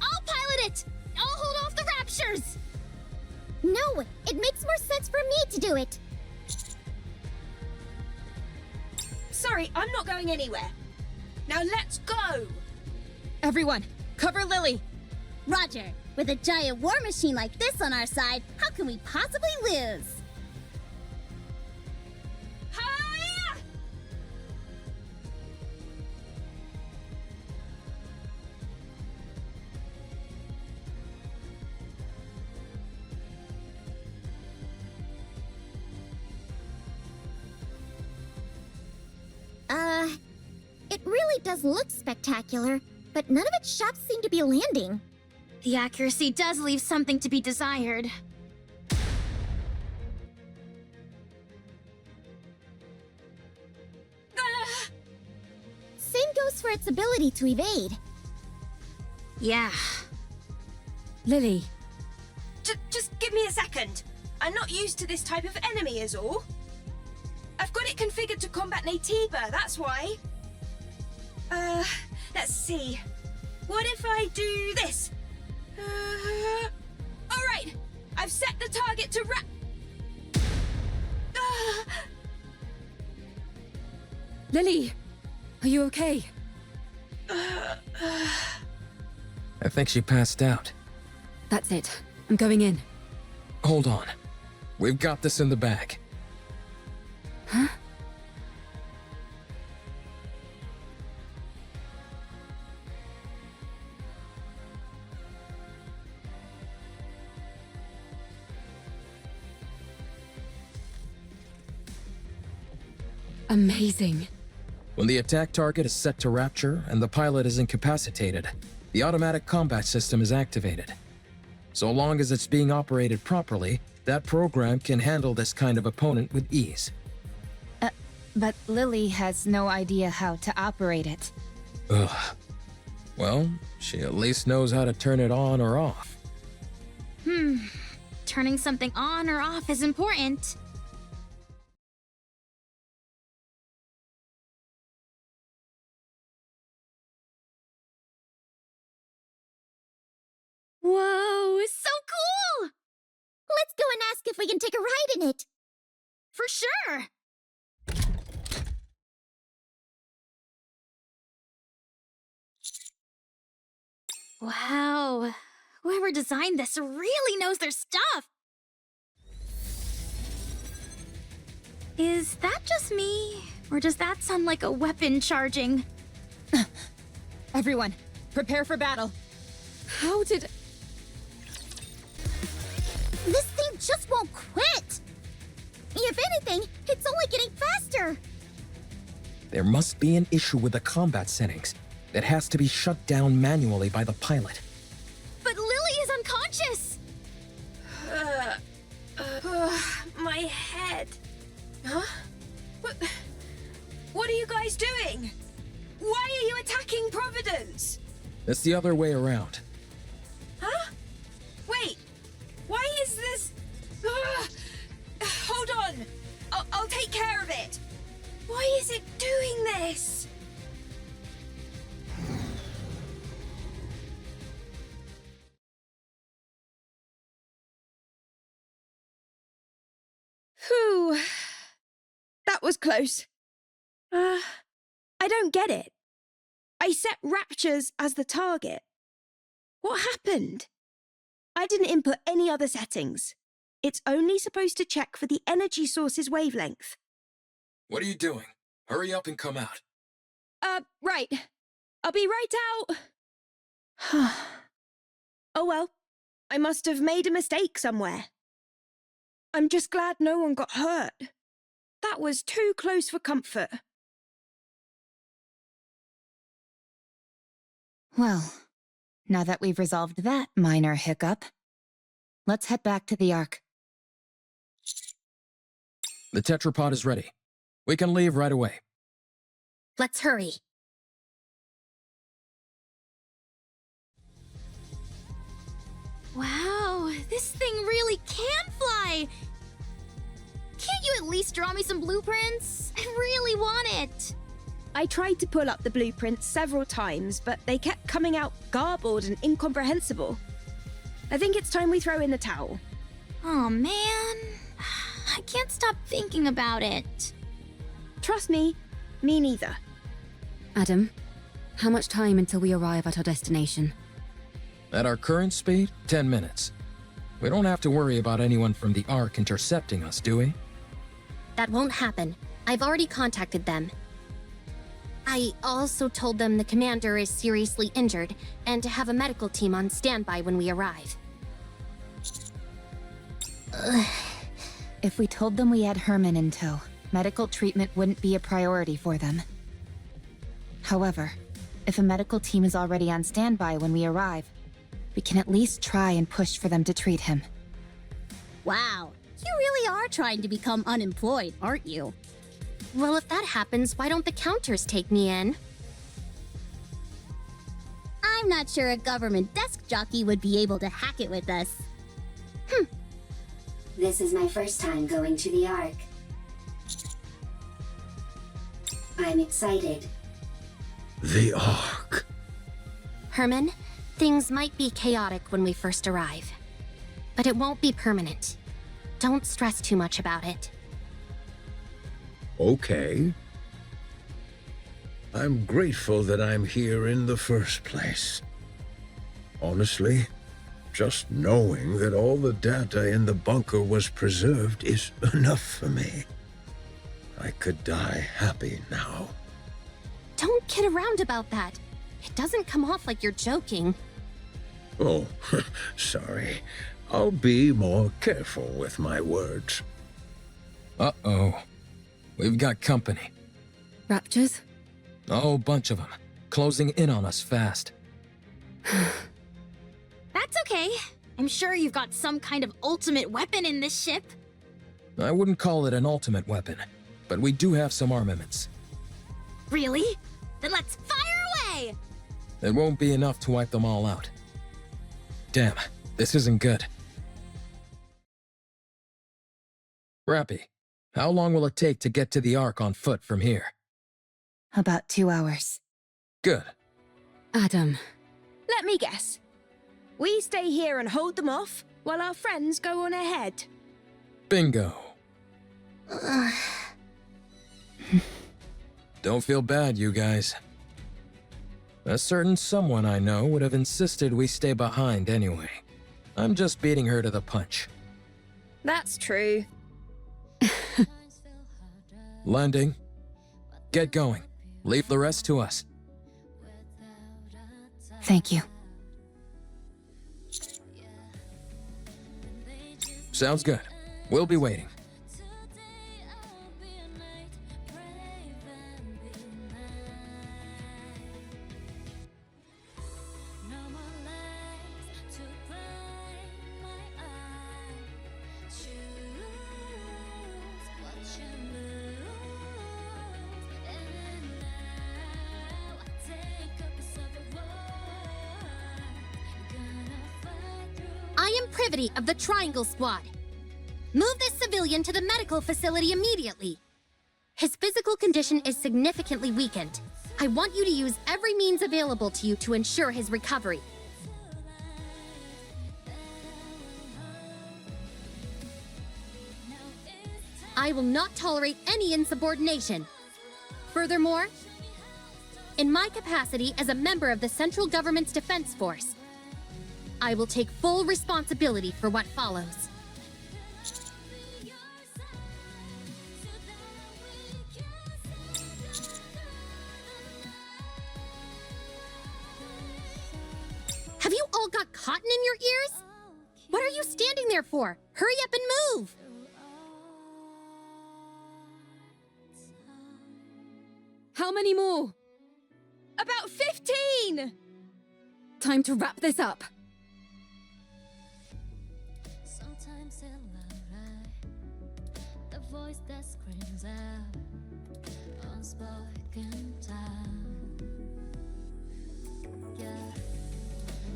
I'll pilot it! I'll hold off the Raptures! No, it makes more sense for me to do it! Sorry, I'm not going anywhere. Now let's go! Everyone, cover Lily! Roger, with a giant war machine like this on our side, how can we possibly lose? Hiya! It really does look spectacular, but none of its shots seem to be landing. The accuracy does leave something to be desired. famous for its ability to evade. Yeah. Lily. Just give me a second. I'm not used to this type of enemy is all. I've got it configured to combat Natiba, that's why. Let's see. What if I do this? Alright, I've set the target to Lily, are you okay? I think she passed out. That's it. I'm going in. Hold on. We've got this in the bag. Huh? Amazing. When the attack target is set to rapture and the pilot is incapacitated, the automatic combat system is activated. So long as it's being operated properly, that program can handle this kind of opponent with ease. But Lily has no idea how to operate it. Ugh. Well, she at least knows how to turn it on or off. Turning something on or off is important. Whoa, so cool! Let's go and ask if we can take a ride in it. For sure! Wow, whoever designed this really knows their stuff. Is that just me? Or does that sound like a weapon charging? Everyone, prepare for battle. How did... This thing just won't quit! If anything, it's only getting faster! There must be an issue with the combat settings that has to be shut down manually by the pilot. But Lily is unconscious! my head. Huh? What are you guys doing? Why are you attacking Providence? It's the other way around. Huh? Wait, why is this... Hold on, I'll take care of it. Why is it doing this? Whew. That was close. I don't get it. I set Raptures as the target. What happened? I didn't input any other settings. It's only supposed to check for the energy source's wavelength. What are you doing? Hurry up and come out. Right. I'll be right out. Oh well, I must have made a mistake somewhere. I'm just glad no one got hurt. That was too close for comfort. Well, now that we've resolved that minor hiccup, let's head back to the Ark. The tetrapod is ready. We can leave right away. Let's hurry. Wow, this thing really can fly! Can't you at least draw me some blueprints? I really want it! I tried to pull up the blueprints several times, but they kept coming out garbled and incomprehensible. I think it's time we throw in the towel. Oh man, I can't stop thinking about it. Trust me, me neither. Adam, how much time until we arrive at our destination? At our current speed, 10 minutes. We don't have to worry about anyone from the Ark intercepting us, do we? That won't happen. I've already contacted them. I also told them the commander is seriously injured and to have a medical team on standby when we arrive. If we told them we had Herman in tow, medical treatment wouldn't be a priority for them. However, if a medical team is already on standby when we arrive, we can at least try and push for them to treat him. Wow, you really are trying to become unemployed, aren't you? Well, if that happens, why don't the counters take me in? I'm not sure a government desk jockey would be able to hack it with us. This is my first time going to the Ark. I'm excited. The Ark. Herman, things might be chaotic when we first arrive, but it won't be permanent. Don't stress too much about it. Okay. I'm grateful that I'm here in the first place. Honestly, just knowing that all the data in the bunker was preserved is enough for me. I could die happy now. Don't kid around about that. It doesn't come off like you're joking. Oh, sorry. I'll be more careful with my words. Uh-oh. We've got company. Raptors? A whole bunch of them. Closing in on us fast. That's okay. I'm sure you've got some kind of ultimate weapon in this ship. I wouldn't call it an ultimate weapon, but we do have some armaments. Really? Then let's fire away! It won't be enough to wipe them all out. Damn, this isn't good. Rappy, how long will it take to get to the Ark on foot from here? About 2 hours. Good. Adam. Let me guess. We stay here and hold them off while our friends go on ahead. Bingo. Don't feel bad, you guys. A certain someone I know would have insisted we stay behind anyway. I'm just beating her to the punch. That's true. Landing. Get going. Leave the rest to us. Thank you. Sounds good. We'll be waiting. I am privy of the Triangle Squad. Move this civilian to the medical facility immediately. His physical condition is significantly weakened. I want you to use every means available to you to ensure his recovery. I will not tolerate any insubordination. Furthermore, in my capacity as a member of the Central Government's Defense Force, I will take full responsibility for what follows. Have you all got cotton in your ears? What are you standing there for? Hurry up and move! How many more? About 15! Time to wrap this up. Sometimes the voice that screams out unspoken time. Yeah,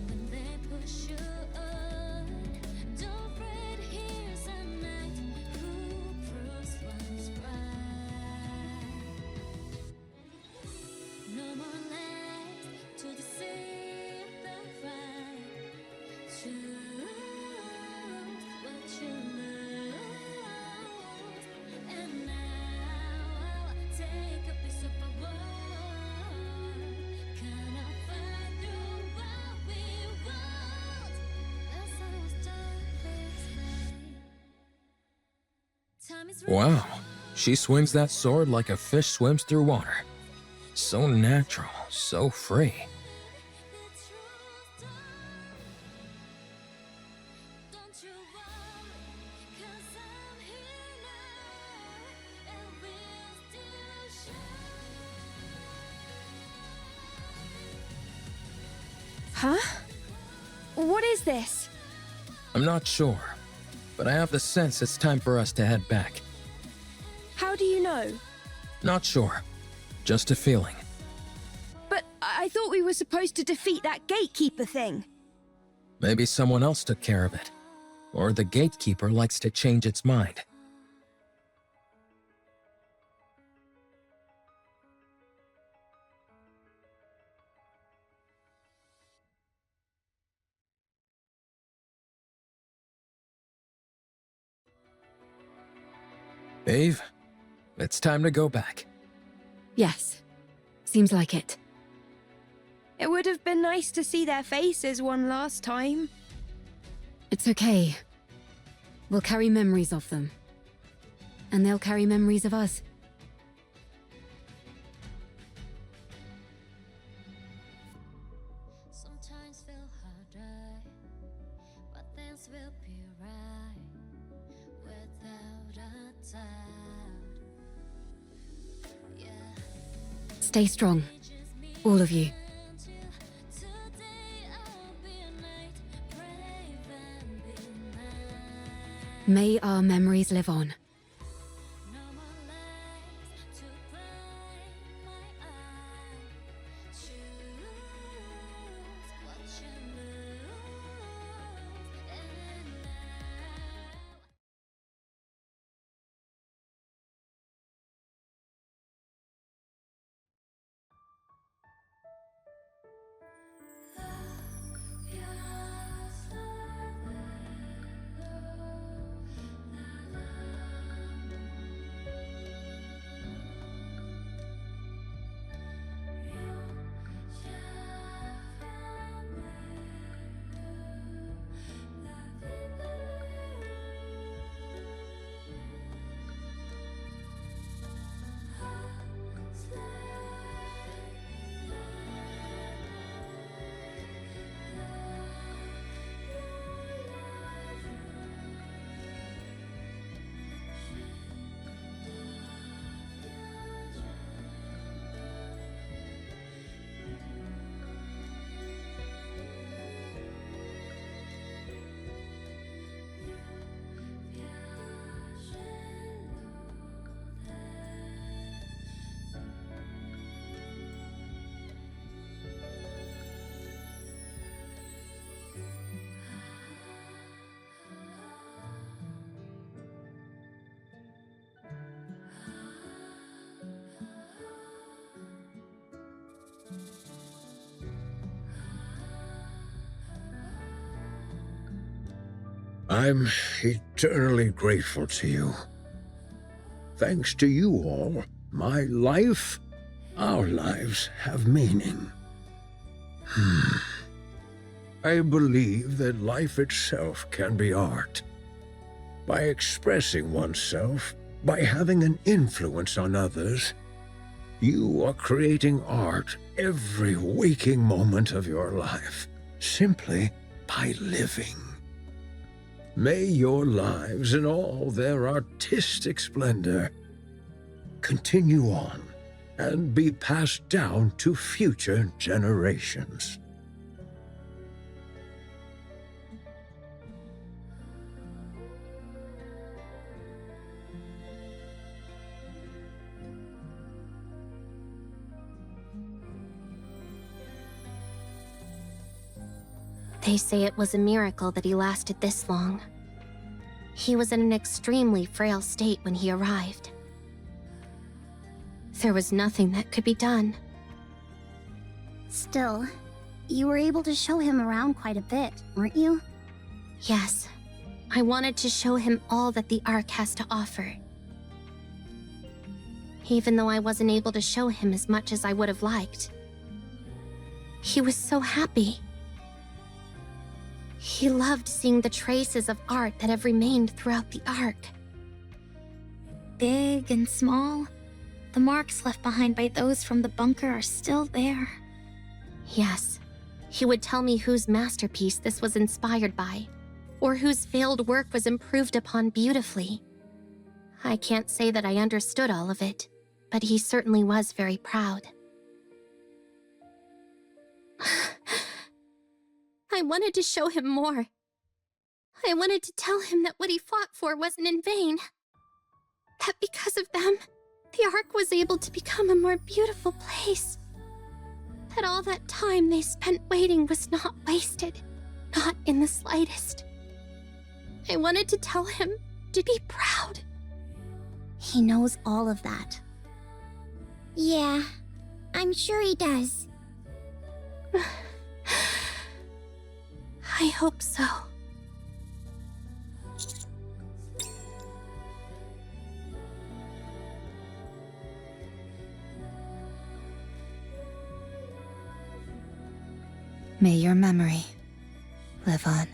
when they push you on, don't fret, here's a night who proves what's right. No more lies to deceive the right. Choose what you lose, and now I'll take a piece of a world. Cannot find through what we want. That's how it's done this night. Time is Wow. She swings that sword like a fish swims through water. So natural, so free. Huh? What is this? I'm not sure, but I have the sense it's time for us to head back. How do you know? Not sure. Just a feeling. But I I thought we were supposed to defeat that gatekeeper thing. Maybe someone else took care of it. Or the gatekeeper likes to change its mind. Eve, it's time to go back. Yes. Seems like it. It would have been nice to see their faces one last time. It's okay. We'll carry memories of them. And they'll carry memories of us. Sometimes feel harder, but things will be right without a doubt. Yeah. Stay strong. All of you. May our memories live on. I'm eternally grateful to you. Thanks to you all, my life, our lives have meaning. I believe that life itself can be art. By expressing oneself, by having an influence on others, you are creating art every waking moment of your life, simply by living. May your lives in all their artistic splendor continue on and be passed down to future generations. They say it was a miracle that he lasted this long. He was in an extremely frail state when he arrived. There was nothing that could be done. Still, you were able to show him around quite a bit, weren't you? Yes, I wanted to show him all that the Ark has to offer. Even though I wasn't able to show him as much as I would have liked. He was so happy. He loved seeing the traces of art that have remained throughout the Ark. Big and small, the marks left behind by those from the bunker are still there. Yes, he would tell me whose masterpiece this was inspired by, or whose failed work was improved upon beautifully. I can't say that I understood all of it, but he certainly was very proud. I wanted to show him more. I wanted to tell him that what he fought for wasn't in vain. That because of them, the Ark was able to become a more beautiful place. that all that time they spent waiting was not wasted. Not in the slightest. I wanted to tell him to be proud. He knows all of that. Yeah, I'm sure he does. I hope so. May your memory live on.